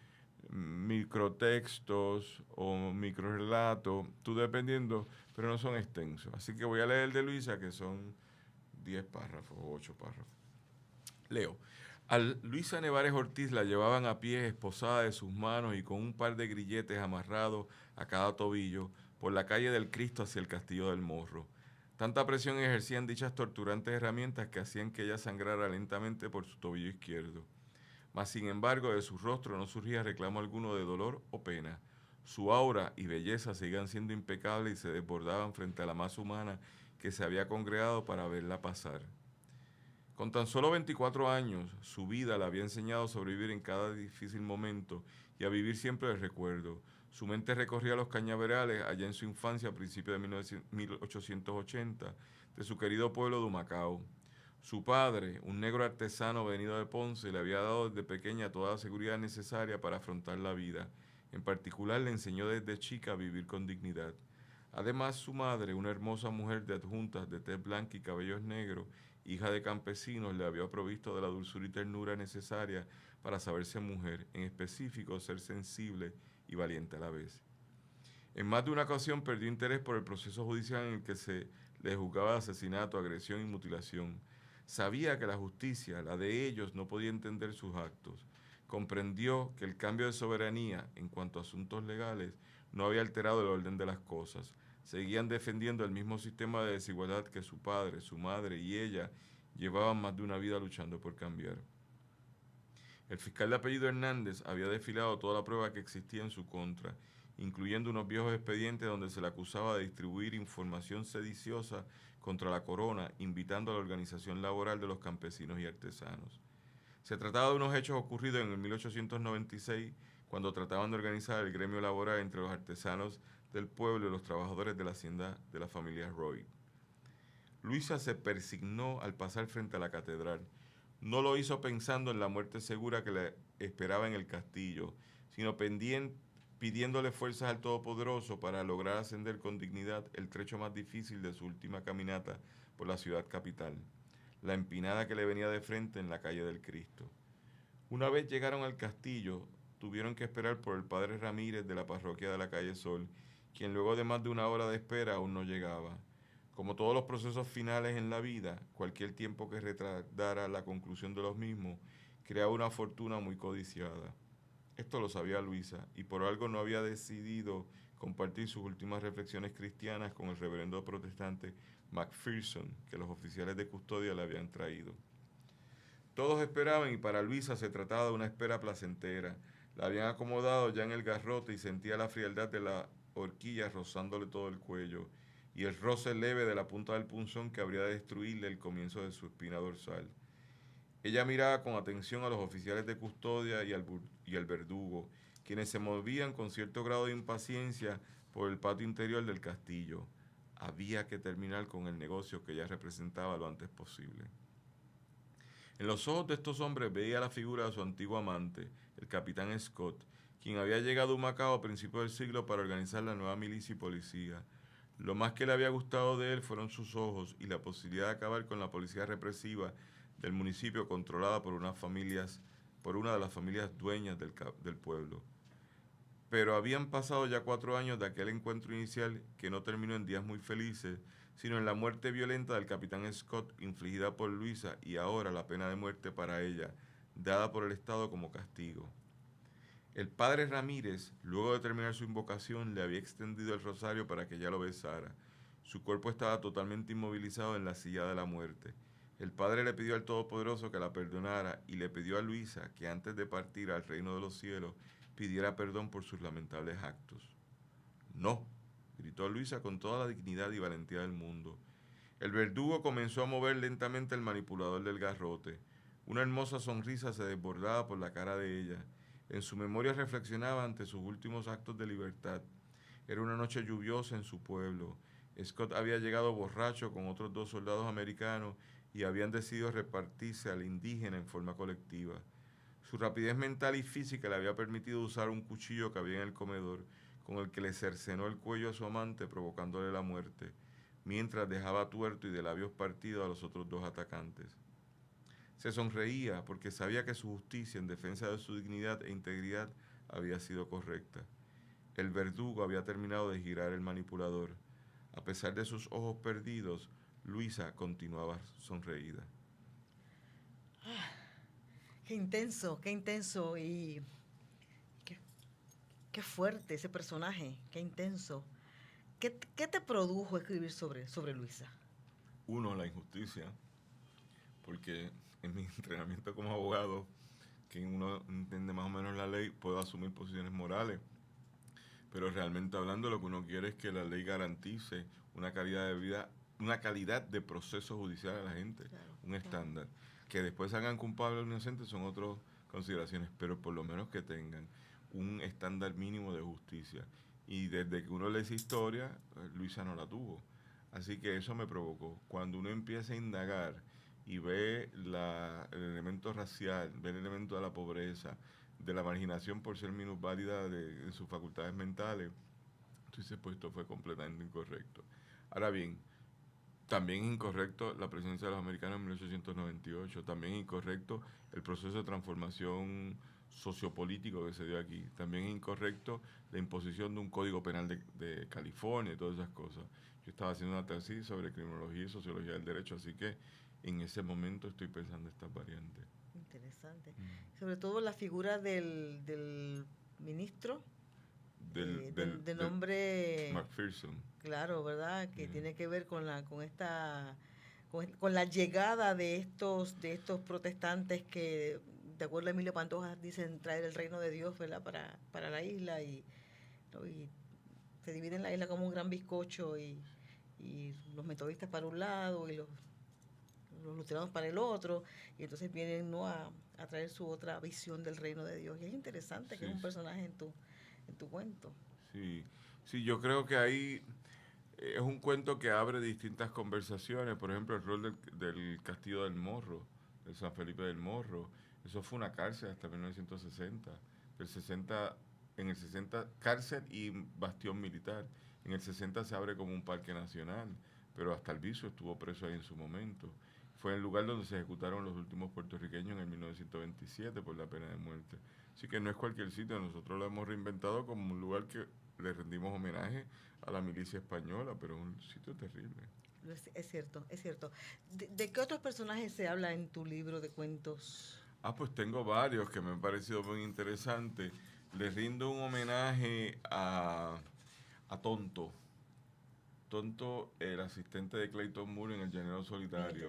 microtextos o microrelatos, tú dependiendo, pero no son extensos. Así que voy a leer el de Luisa, que son 10 párrafos o 8 párrafos. Leo. A Luisa Nevares Ortiz la llevaban a pie, esposada de sus manos y con un par de grilletes amarrados a cada tobillo, por la calle del Cristo hacia el Castillo del Morro. Tanta presión ejercían dichas torturantes herramientas que hacían que ella sangrara lentamente por su tobillo izquierdo. Mas, sin embargo, de su rostro no surgía reclamo alguno de dolor o pena. Su aura y belleza seguían siendo impecables y se desbordaban frente a la masa humana que se había congregado para verla pasar. Con tan solo 24 años, su vida le había enseñado a sobrevivir en cada difícil momento y a vivir siempre de recuerdo. Su mente recorría los cañaverales allá en su infancia a principios de 1880 de su querido pueblo de Humacao. Su padre, un negro artesano venido de Ponce, le había dado desde pequeña toda la seguridad necesaria para afrontar la vida. En particular, le enseñó desde chica a vivir con dignidad. Además, su madre, una hermosa mujer de adjuntas, de tez blanca y cabellos negros, hija de campesinos, le había provisto de la dulzura y ternura necesaria para saberse mujer, en específico ser sensible y valiente a la vez. En más de una ocasión perdió interés por el proceso judicial en el que se le juzgaba de asesinato, agresión y mutilación. Sabía que la justicia, la de ellos, no podía entender sus actos. Comprendió que el cambio de soberanía en cuanto a asuntos legales no había alterado el orden de las cosas. Seguían defendiendo el mismo sistema de desigualdad que su padre, su madre y ella llevaban más de una vida luchando por cambiar. El fiscal de apellido Hernández había desfilado toda la prueba que existía en su contra, incluyendo unos viejos expedientes donde se le acusaba de distribuir información sediciosa contra la corona, invitando a la organización laboral de los campesinos y artesanos. Se trataba de unos hechos ocurridos en el 1896, cuando trataban de organizar el gremio laboral entre los artesanos del pueblo y los trabajadores de la hacienda de la familia Roy. Luisa se persignó al pasar frente a la catedral. No lo hizo pensando en la muerte segura que le esperaba en el castillo, sino pidiéndole fuerzas al Todopoderoso para lograr ascender con dignidad el trecho más difícil de su última caminata por la ciudad capital, la empinada que le venía de frente en la calle del Cristo. Una vez llegaron al castillo, tuvieron que esperar por el padre Ramírez de la parroquia de la calle Sol, quien luego de más de una hora de espera aún no llegaba. Como todos los procesos finales en la vida, cualquier tiempo que retardara la conclusión de los mismos creaba una fortuna muy codiciada. Esto lo sabía Luisa, y por algo no había decidido compartir sus últimas reflexiones cristianas con el reverendo protestante McPherson, que los oficiales de custodia le habían traído. Todos esperaban y para Luisa se trataba de una espera placentera. La habían acomodado ya en el garrote y sentía la frialdad de la horquilla rozándole todo el cuello y el roce leve de la punta del punzón que habría de destruirle el comienzo de su espina dorsal. Ella miraba con atención a los oficiales de custodia y al verdugo, quienes se movían con cierto grado de impaciencia por el patio interior del castillo. Había que terminar con el negocio que ella representaba lo antes posible. En los ojos de estos hombres veía la figura de su antiguo amante, el capitán Scott, quien había llegado a Humacao a principios del siglo para organizar la nueva milicia y policía. Lo más que le había gustado de él fueron sus ojos y la posibilidad de acabar con la policía represiva del municipio controlada por una de las familias dueñas del pueblo. Pero habían pasado ya 4 años de aquel encuentro inicial que no terminó en días muy felices, sino en la muerte violenta del capitán Scott infligida por Luisa y ahora la pena de muerte para ella, dada por el Estado como castigo. El padre Ramírez, luego de terminar su invocación, le había extendido el rosario para que ella lo besara. Su cuerpo estaba totalmente inmovilizado en la silla de la muerte. El padre le pidió al Todopoderoso que la perdonara y le pidió a Luisa que antes de partir al reino de los cielos pidiera perdón por sus lamentables actos. No, gritó Luisa con toda la dignidad y valentía del mundo. El verdugo comenzó a mover lentamente el manipulador del garrote. Una hermosa sonrisa se desbordaba por la cara de ella. En su memoria reflexionaba ante sus últimos actos de libertad. Era una noche lluviosa en su pueblo. Scott había llegado borracho con otros 2 soldados americanos y habían decidido repartirse al indígena en forma colectiva. Su rapidez mental y física le había permitido usar un cuchillo que había en el comedor, con el que le cercenó el cuello a su amante, provocándole la muerte, mientras dejaba tuerto y de labios partidos a los otros 2 atacantes. Se sonreía porque sabía que su justicia en defensa de su dignidad e integridad había sido correcta. El verdugo había terminado de girar el manipulador. A pesar de sus ojos perdidos, Luisa continuaba sonreída. Qué intenso y qué fuerte ese personaje, qué intenso. ¿Qué te produjo escribir sobre Luisa? Uno, la injusticia, porque en mi entrenamiento como abogado, que uno entiende más o menos la ley, puedo asumir posiciones morales, pero realmente hablando lo que uno quiere es que la ley garantice una calidad de vida, una calidad de proceso judicial a la gente, claro, un estándar. Que después hagan culpables o inocentes son otras consideraciones, pero por lo menos que tengan un estándar mínimo de justicia. Y desde que uno lee esa historia, Luisa no la tuvo. Así que eso me provocó. Cuando uno empieza a indagar y ve el elemento racial, ve el elemento de la pobreza, de la marginación por ser minusválida de sus facultades mentales, entonces pues esto fue completamente incorrecto. Ahora bien, también es incorrecto la presencia de los americanos en 1898, también es incorrecto el proceso de transformación sociopolítico que se dio aquí, también es incorrecto la imposición de un código penal de California y todas esas cosas. Yo estaba haciendo una tesis sobre criminología y sociología del derecho, así que en ese momento estoy pensando estas variantes. Interesante. Sobre todo la figura del ministro, de nombre McPherson. Claro, ¿verdad? Que tiene que ver con la llegada de estos protestantes que, de acuerdo a Emilio Pantoja, dicen traer el reino de Dios, ¿verdad? Para la isla y se dividen la isla como un gran bizcocho y los metodistas para un lado y los luteranos para el otro, y entonces vienen, ¿no?, a traer su otra visión del reino de Dios. Y es interesante que es un personaje en tu cuento. Sí, yo creo que ahí es un cuento que abre distintas conversaciones. Por ejemplo, el rol del Castillo del Morro, de San Felipe del Morro. Eso fue una cárcel hasta 1960. En el 60, cárcel y bastión militar. En el 60 se abre como un parque nacional, pero hasta Albizu estuvo preso ahí en su momento. Fue el lugar donde se ejecutaron los últimos puertorriqueños en el 1927 por la pena de muerte. Así que no es cualquier sitio, nosotros lo hemos reinventado como un lugar que le rendimos homenaje a la milicia española, pero es un sitio terrible. Es cierto. ¿De qué otros personajes se habla en tu libro de cuentos? Pues tengo varios que me han parecido muy interesantes. Le rindo un homenaje a Tonto. Tonto, el asistente de Clayton Moore en El Llanero Solitario.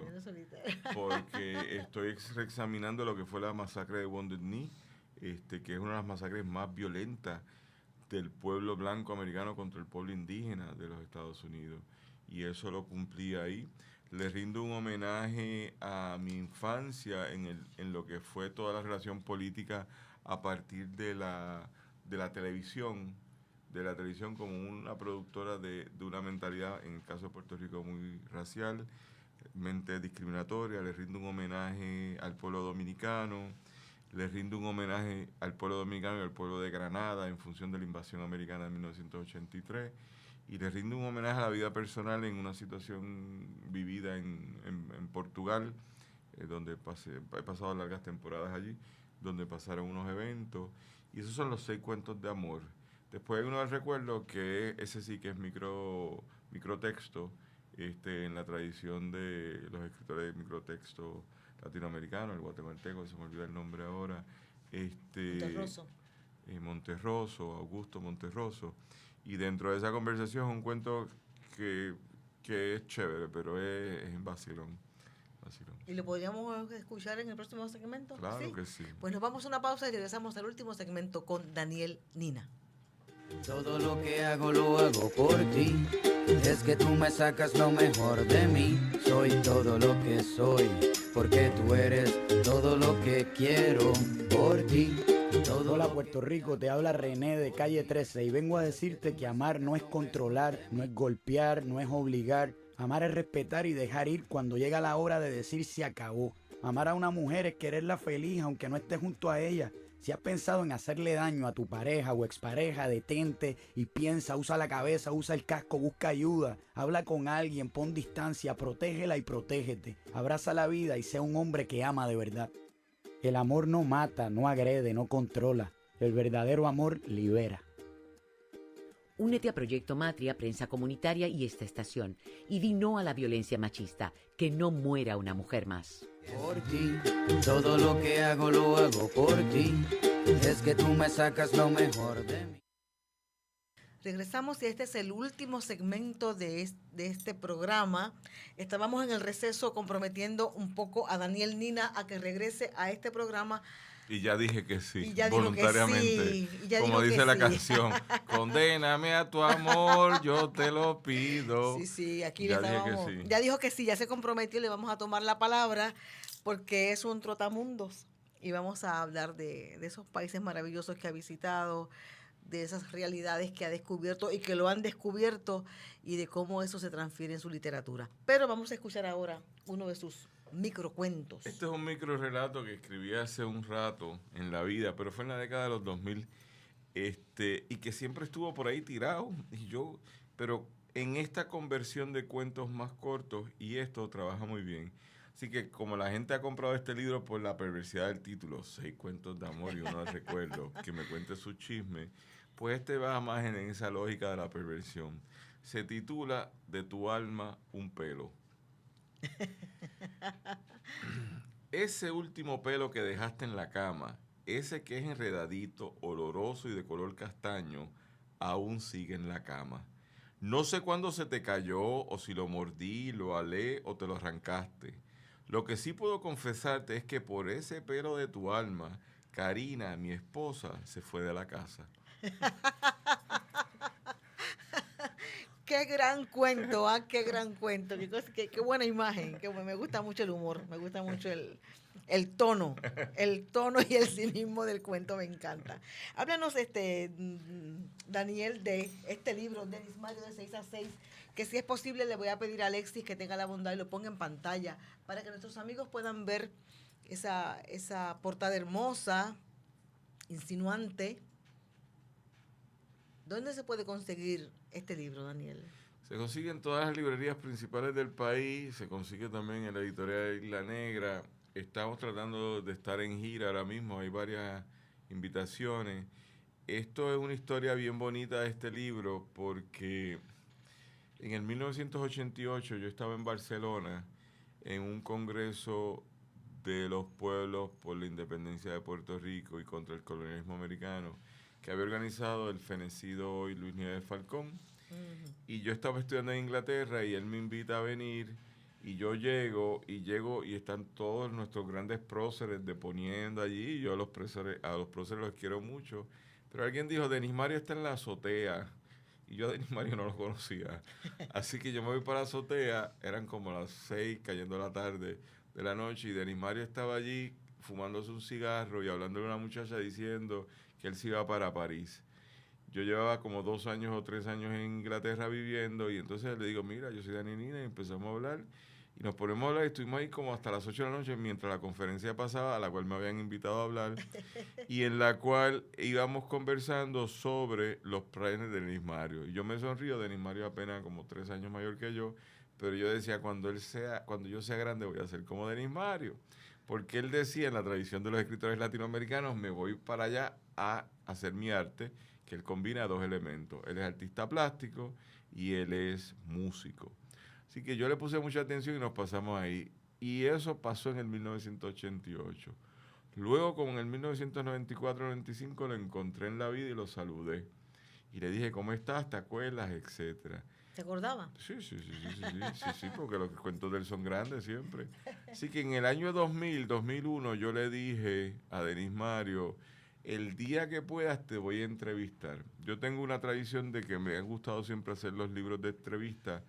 Porque estoy reexaminando lo que fue la masacre de Wounded Knee, que es una de las masacres más violentas del pueblo blanco americano contra el pueblo indígena de los Estados Unidos. Y eso lo cumplí ahí. Le rindo un homenaje a mi infancia en lo que fue toda la relación política a partir de la televisión, como una productora de una mentalidad, en el caso de Puerto Rico, muy racial, mente discriminatoria. Le rindo un homenaje al pueblo dominicano, le rindo un homenaje al pueblo dominicano y al pueblo de Granada en función de la invasión americana de 1983, y le rindo un homenaje a la vida personal en una situación vivida en Portugal, donde he pasado largas temporadas allí, donde pasaron unos eventos, y esos son los 6 cuentos de amor. Después hay uno del recuerdo, que ese sí que es microtexto, en la tradición de los escritores de microtexto latinoamericanos, el guatemalteco, se me olvida el nombre ahora. Monterroso. Monterroso, Augusto Monterroso, y dentro de esa conversación es un cuento que es chévere, pero es en vacilón. ¿Y lo podríamos escuchar en el próximo segmento? Claro que sí. Pues nos vamos a una pausa y regresamos al último segmento con Daniel Nina. Todo lo que hago lo hago por ti. Es que tú me sacas lo mejor de mí. Soy todo lo que soy, porque tú eres todo lo que quiero por ti. Hola Puerto Rico, te habla René de Calle 13 y vengo a decirte que amar no es controlar, no es golpear, no es obligar. Amar es respetar y dejar ir cuando llega la hora de decir se acabó. Amar a una mujer es quererla feliz aunque no estés junto a ella. Si has pensado en hacerle daño a tu pareja o expareja, detente y piensa, usa la cabeza, usa el casco, busca ayuda, habla con alguien, pon distancia, protégela y protégete. Abraza la vida y sea un hombre que ama de verdad. El amor no mata, no agrede, no controla. El verdadero amor libera. Únete a Proyecto Matria, Prensa Comunitaria y esta estación. Y di no a la violencia machista. Que no muera una mujer más. Por ti, todo lo que hago lo hago por ti. Es que tú me sacas lo mejor de mí. Regresamos y este es el último segmento de este programa. Estábamos en el receso comprometiendo un poco a Daniel Nina a que regrese a este programa. Y ya dije que sí, Y ya voluntariamente. dijo que sí, y ya como dijo dice que la sí. canción, condéname a tu amor, yo te lo pido. Sí, aquí Ya le dije que estábamos. sí. Ya dijo que sí, ya se comprometió, le vamos a tomar la palabra porque es un trotamundos y vamos a hablar de esos países maravillosos que ha visitado, de esas realidades que ha descubierto y que lo han descubierto y de cómo eso se transfiere en su literatura. Pero vamos a escuchar ahora uno de sus microcuentos. Este es un micro relato que escribí hace un rato en la vida, pero fue en la década de los 2000, y que siempre estuvo por ahí tirado. Pero en esta conversión de cuentos más cortos, y esto trabaja muy bien. Así que como la gente ha comprado este libro por la perversidad del título, 6 cuentos de amor y uno de recuerdo, que me cuente su chisme, pues este va más en esa lógica de la perversión. Se titula De tu alma un pelo. Ese último pelo que dejaste en la cama, ese que es enredadito, oloroso y de color castaño, aún sigue en la cama. No sé cuándo se te cayó, o si lo mordí, lo alé o te lo arrancaste. Lo que sí puedo confesarte es que por ese pelo de tu alma, Karina, mi esposa, se fue de la casa. Qué gran cuento, qué gran cuento, qué buena imagen, me gusta mucho el humor, me gusta mucho el tono y el cinismo del cuento, me encanta. Háblanos, Daniel, de este libro, Denis Mario de 6 a 6, que si es posible le voy a pedir a Alexis que tenga la bondad y lo ponga en pantalla para que nuestros amigos puedan ver esa portada hermosa, insinuante. ¿Dónde se puede conseguir este libro, Daniel? Se consigue en todas las librerías principales del país, se consigue también en la editorial Isla Negra. Estamos tratando de estar en gira ahora mismo, hay varias invitaciones. Esto es una historia bien bonita de este libro porque en el 1988 yo estaba en Barcelona en un congreso de los pueblos por la independencia de Puerto Rico y contra el colonialismo americano que había organizado el fenecido hoy Luis Nieves Falcón. Y yo estaba estudiando en Inglaterra y él me invita a venir y yo llego y están todos nuestros grandes próceres deponiendo allí. Yo a los próceres los quiero mucho, pero alguien dijo, Denis Mario está en la azotea, y yo a Denis Mario no lo conocía. Así que yo me voy para la azotea, eran como las 6 cayendo la tarde de la noche y Denis Mario estaba allí fumándose un cigarro y hablándole a una muchacha diciendo que él se iba para París. Yo llevaba como 2 años o 3 años en Inglaterra viviendo y entonces le digo, mira, yo soy Daniel Nina y empezamos a hablar y nos ponemos a hablar y estuvimos ahí como hasta las 8 de la noche mientras la conferencia pasaba a la cual me habían invitado a hablar y en la cual íbamos conversando sobre los planes de Denis Mario. Y yo me sonrío, Denis Mario apenas como 3 años mayor que yo, pero yo decía, cuando yo sea grande voy a ser como Denis Mario. Porque él decía, en la tradición de los escritores latinoamericanos, me voy para allá a hacer mi arte, que él combina 2 elementos. Él es artista plástico y él es músico. Así que yo le puse mucha atención y nos pasamos ahí. Y eso pasó en el 1988. Luego, como en el 1994-95, lo encontré en la vida y lo saludé. Y le dije, ¿cómo estás? ¿Te acuerdas? Etcétera. ¿Te acordaba? Sí, porque los cuentos de él son grandes siempre. Así que en el año 2000, 2001, yo le dije a Denis Mario, el día que puedas te voy a entrevistar. Yo tengo una tradición de que me han gustado siempre hacer los libros de entrevista.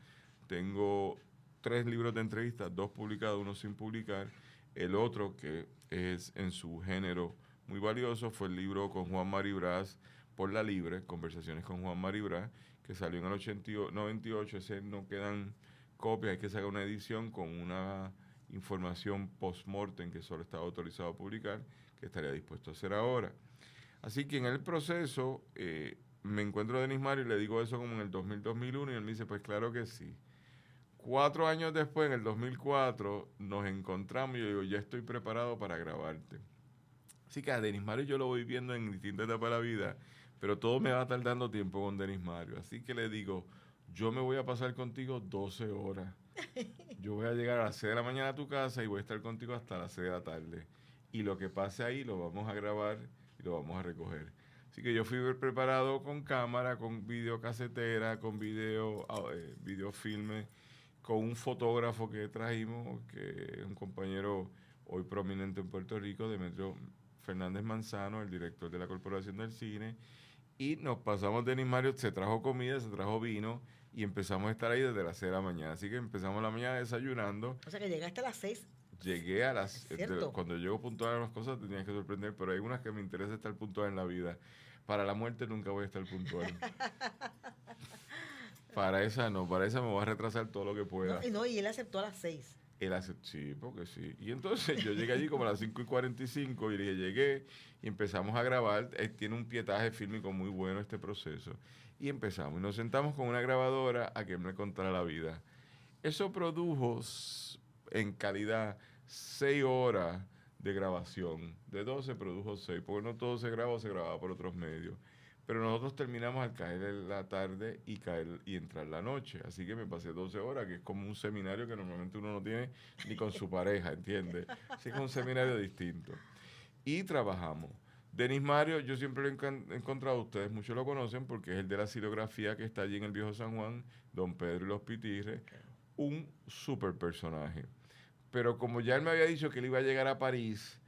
Tengo 3 libros de entrevista, 2 publicados, 1 sin publicar. El otro, que es en su género muy valioso, fue el libro con Juan Mari Brás, Por la Libre, Conversaciones con Juan Mari Brás, que salió en el 98, ese no quedan copias, hay que sacar una edición con una información post-mortem que solo estaba autorizado a publicar, que estaría dispuesto a hacer ahora. Así que en el proceso me encuentro a Denis Mario y le digo eso como en el 2000-2001 y él me dice, pues claro que sí. 4 años después, en el 2004, nos encontramos y yo digo, ya estoy preparado para grabarte. Así que a Denis Mario yo lo voy viendo en distintas etapas de la vida, pero todo me va tardando tiempo con Denis Mario. Así que le digo, yo me voy a pasar contigo 12 horas. Yo voy a llegar a las 6 de la mañana a tu casa y voy a estar contigo hasta las 6 de la tarde. Y lo que pase ahí lo vamos a grabar y lo vamos a recoger. Así que yo fui preparado con cámara, con videocasetera, con videofilme, con un fotógrafo que trajimos, que es un compañero hoy prominente en Puerto Rico, Demetrio Fernández Manzano, el director de la Corporación del Cine, y nos pasamos Denis Mario, se trajo comida, se trajo vino, y empezamos a estar ahí desde las 6 de la mañana. Así que empezamos la mañana desayunando. O sea que llegaste a las 6. Llegué a las... cuando llego puntual a las cosas te tienes que sorprender, pero hay unas que me interesa estar puntual en la vida. Para la muerte nunca voy a estar puntual. Para esa no, para esa me voy a retrasar todo lo que pueda. Y él aceptó a las 6. Él aceptó, sí, porque sí. Y entonces yo llegué allí como a las 5:45 y le dije, llegué y empezamos a grabar. Tiene un pietaje fílmico muy bueno este proceso. Y empezamos. Y nos sentamos con una grabadora a que él me contara la vida. Eso produjo en calidad 6 horas de grabación. De 12 produjo 6, porque no todo se grababa por otros medios. Pero nosotros terminamos al caer en la tarde y entrar la noche. Así que me pasé 12 horas, que es como un seminario que normalmente uno no tiene ni con su pareja, ¿entiendes? Así que es un seminario distinto. Y trabajamos. Denis Mario, yo siempre lo he encontrado, ustedes muchos lo conocen, porque es el de la xilografía que está allí en el Viejo San Juan, Don Pedro y los Pitirres, un super personaje. Pero como ya él me había dicho que él iba a llegar a París,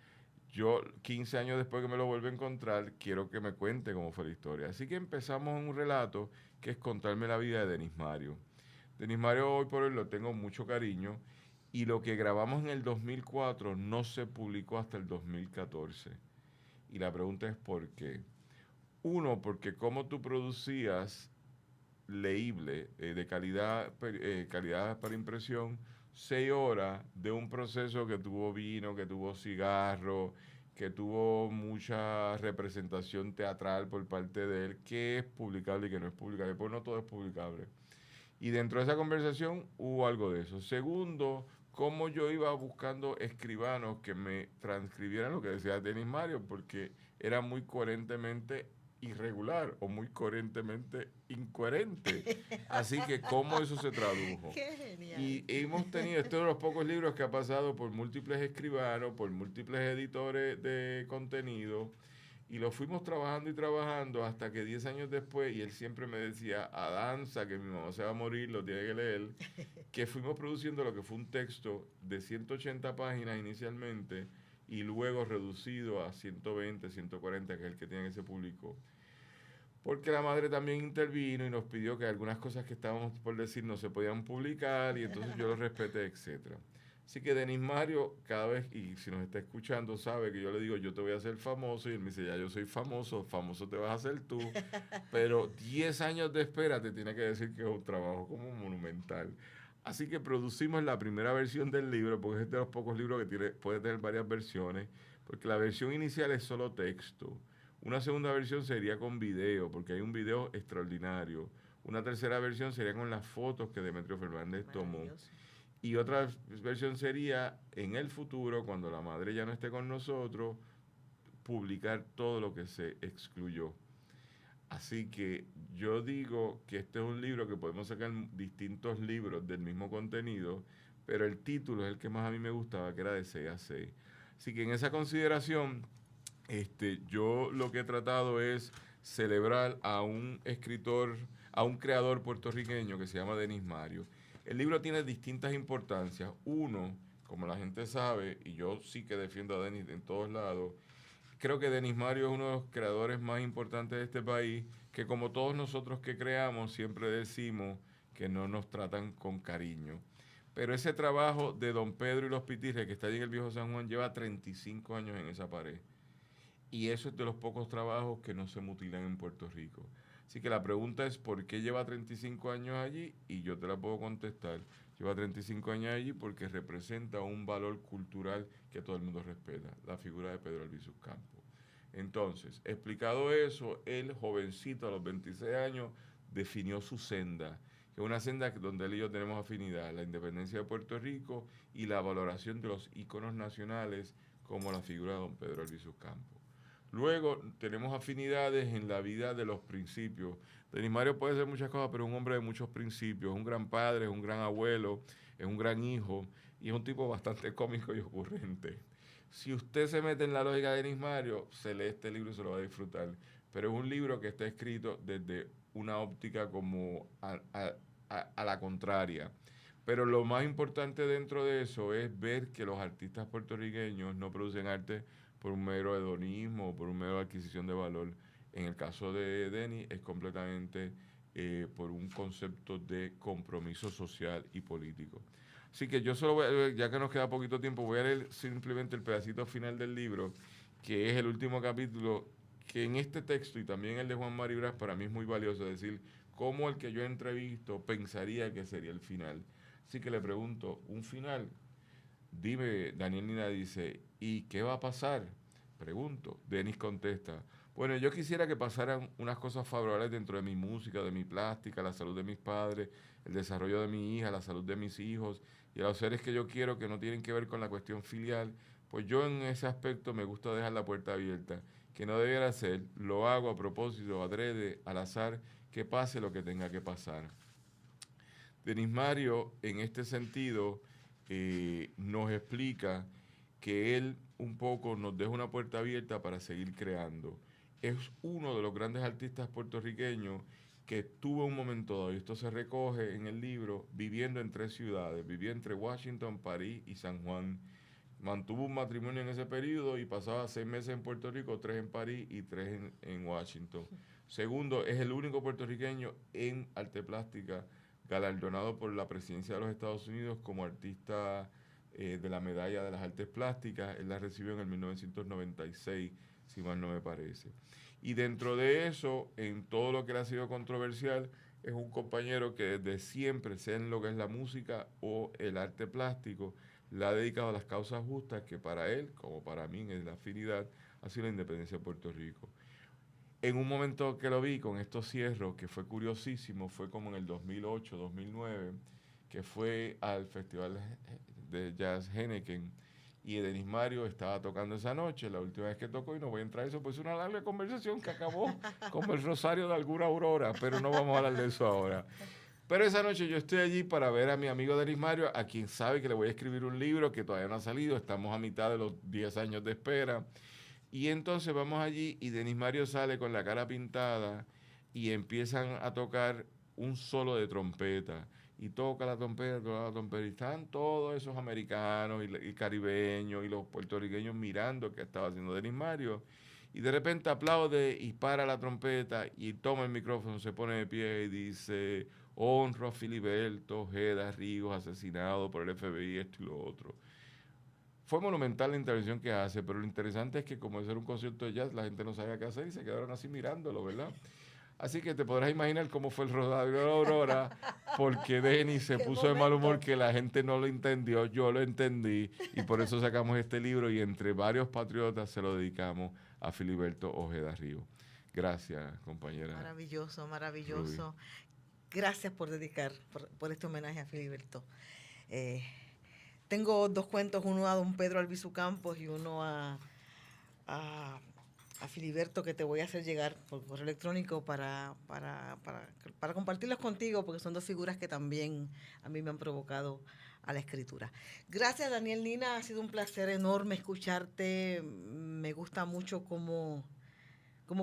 yo 15 años después que me lo vuelvo a encontrar, quiero que me cuente cómo fue la historia. Así que empezamos un relato que es contarme la vida de Denis Mario. Denis Mario hoy por hoy lo tengo mucho cariño y lo que grabamos en el 2004 no se publicó hasta el 2014. Y la pregunta es ¿por qué? Uno, porque como tú producías leíble, de calidad para impresión, 6 horas de un proceso que tuvo vino, que tuvo cigarro, que tuvo mucha representación teatral por parte de él, que es publicable y que no es publicable, pues no todo es publicable. Y dentro de esa conversación hubo algo de eso. Segundo, cómo yo iba buscando escribanos que me transcribieran lo que decía Denis Mario, porque era muy coherentemente irregular o muy coherentemente incoherente. Así que cómo eso se tradujo. Qué genial. Y hemos tenido, estos de los pocos libros que ha pasado por múltiples escribanos, por múltiples editores de contenido, y lo fuimos trabajando y trabajando hasta que 10 años después, y él siempre me decía, a danza, que mi mamá se va a morir, lo tiene que leer, que fuimos produciendo lo que fue un texto de 180 páginas inicialmente, y luego reducido a 120, 140, que es el que tiene que se publicó. Porque la madre también intervino y nos pidió que algunas cosas que estábamos por decir no se podían publicar, y entonces yo lo respeté, etcétera. Así que Denis Mario, cada vez, y si nos está escuchando, sabe que yo le digo, yo te voy a hacer famoso, y él me dice, ya yo soy famoso, famoso te vas a hacer tú, pero 10 años de espera te tiene que decir que es un trabajo como monumental. Así que producimos la primera versión del libro, porque es de los pocos libros que puede tener varias versiones, porque la versión inicial es solo texto. Una segunda versión sería con video, porque hay un video extraordinario. Una tercera versión sería con las fotos que Demetrio Fernández tomó. Y otra versión sería, en el futuro, cuando la madre ya no esté con nosotros, publicar todo lo que se excluyó. Así que yo digo que este es un libro que podemos sacar distintos libros del mismo contenido, pero el título es el que más a mí me gustaba, que era de 6 a 6. Así que en esa consideración, yo lo que he tratado es celebrar a un escritor, a un creador puertorriqueño que se llama Denis Mario. El libro tiene distintas importancias. Uno, como la gente sabe, y yo sí que defiendo a Denis en todos lados, creo que Denis Mario es uno de los creadores más importantes de este país, que como todos nosotros que creamos, siempre decimos que no nos tratan con cariño. Pero ese trabajo de Don Pedro y los Pitirres, que está allí en el Viejo San Juan, lleva 35 años en esa pared. Y eso es de los pocos trabajos que no se mutilan en Puerto Rico. Así que la pregunta es, ¿por qué lleva 35 años allí? Y yo te la puedo contestar. Lleva 35 años allí porque representa un valor cultural que todo el mundo respeta, la figura de Pedro Albizu Campos. Entonces, explicado eso, el jovencito a los 26 años definió su senda, que es una senda donde él y yo tenemos afinidad, la independencia de Puerto Rico y la valoración de los íconos nacionales como la figura de don Pedro Albizu Campos. Luego tenemos afinidades en la vida de los principios. Denis Mario puede ser muchas cosas, pero es un hombre de muchos principios. Es un gran padre, es un gran abuelo, es un gran hijo y es un tipo bastante cómico y ocurrente. Si usted se mete en la lógica de Denis Mario, se lee este libro y se lo va a disfrutar. Pero es un libro que está escrito desde una óptica como a la contraria. Pero lo más importante dentro de eso es ver que los artistas puertorriqueños no producen arte por un mero hedonismo, por un mero adquisición de valor. En el caso de Denis es completamente por un concepto de compromiso social y político. Así que yo solo voy a leer, ya que nos queda poquito tiempo, voy a leer simplemente el pedacito final del libro, que es el último capítulo, que en este texto y también el de Juan Mari Brás para mí es muy valioso, es decir, cómo el que yo entrevisto pensaría que sería el final. Así que le pregunto, ¿un final? Dime, Daniel Nina dice, ¿y qué va a pasar? Pregunto. Denis contesta, bueno, yo quisiera que pasaran unas cosas favorables dentro de mi música, de mi plástica, la salud de mis padres, el desarrollo de mi hija, la salud de mis hijos y a los seres que yo quiero que no tienen que ver con la cuestión filial, pues yo en ese aspecto me gusta dejar la puerta abierta, que no debiera ser, lo hago a propósito, adrede, al azar, que pase lo que tenga que pasar. Denis Mario, en este sentido, nos explica que él un poco nos deja una puerta abierta para seguir creando. Es uno de los grandes artistas puertorriqueños que tuvo un momento dado, y esto se recoge en el libro, viviendo en 3 ciudades, vivía entre Washington, París y San Juan. Mantuvo un matrimonio en ese periodo y pasaba 6 meses en Puerto Rico, 3 en París y 3 en Washington. Segundo, es el único puertorriqueño en arte plástica galardonado por la presidencia de los Estados Unidos como artista de la medalla de las artes plásticas. Él la recibió en el 1996, si mal no me parece. Y dentro de eso, en todo lo que le ha sido controversial, es un compañero que desde siempre, sea en lo que es la música o el arte plástico, le ha dedicado a las causas justas que para él, como para mí en la afinidad, ha sido la independencia de Puerto Rico. En un momento que lo vi con estos cierros, que fue curiosísimo, fue como en el 2008, 2009, que fue al Festival de Jazz Henneken, y Denis Mario estaba tocando esa noche, la última vez que tocó, y no voy a entrar a eso, pues una larga conversación que acabó como el rosario de alguna aurora, pero no vamos a hablar de eso ahora. Pero esa noche yo estoy allí para ver a mi amigo Denis Mario, a quien sabe que le voy a escribir un libro que todavía no ha salido, estamos a mitad de los 10 años de espera. Y entonces vamos allí y Denis Mario sale con la cara pintada y empiezan a tocar un solo de trompeta. Y toca la trompeta, y están todos esos americanos y caribeños y los puertorriqueños mirando qué estaba haciendo Denis Mario. Y de repente aplaude y para la trompeta y toma el micrófono, se pone de pie y dice: honro a Filiberto Ojeda Ríos, asesinado por el FBI, esto y lo otro. Fue monumental la intervención que hace, pero lo interesante es que como es un concierto de jazz, la gente no sabía qué hacer y se quedaron así mirándolo, ¿verdad? Así que te podrás imaginar cómo fue el rodaje de la Aurora, porque Denis se puso de mal humor, que la gente no lo entendió, yo lo entendí, y por eso sacamos este libro y entre varios patriotas se lo dedicamos a Filiberto Ojeda Ríos. Gracias, compañera. Maravilloso, maravilloso. Ruby. Gracias por dedicar, por este homenaje a Filiberto. Tengo 2 cuentos, uno a don Pedro Albizu Campos y uno a Filiberto, que te voy a hacer llegar por correo electrónico para compartirlos contigo, porque son dos figuras que también a mí me han provocado a la escritura. Gracias, Daniel Nina, ha sido un placer enorme escucharte. Me gusta mucho cómo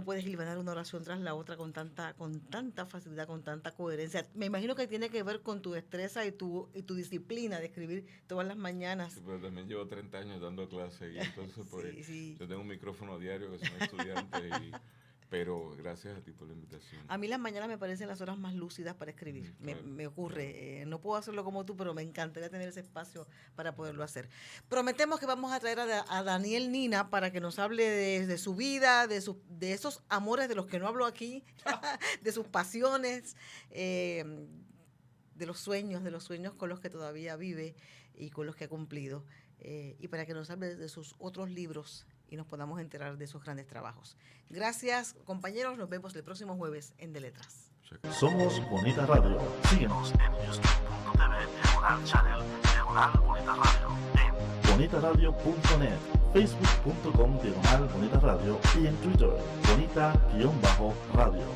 puedes hilvanar una oración tras la otra con tanta facilidad, con tanta coherencia. Me imagino que tiene que ver con tu destreza y tu disciplina de escribir todas las mañanas. Sí, pero también llevo 30 años dando clases y entonces pues, yo tengo un micrófono diario que son estudiantes pero gracias a ti por la invitación. A mí las mañanas me parecen las horas más lúcidas para escribir. Me ocurre. No puedo hacerlo como tú, pero me encantaría tener ese espacio para poderlo hacer. Prometemos que vamos a traer a Daniel Nina para que nos hable de su vida, de esos amores de los que no hablo aquí, de sus pasiones, de los sueños con los que todavía vive y con los que ha cumplido. Y para que nos hable de sus otros libros y nos podamos enterar de sus grandes trabajos. Gracias, compañeros. Nos vemos el próximo jueves en De Letras. Somos Bonita Radio. Síguenos en youtube.tv, Diagonal Channel, Diagonal Bonita Radio, en bonitaradio.net, facebook.com, Diagonal Bonita Radio y en Twitter, Bonita-Radio.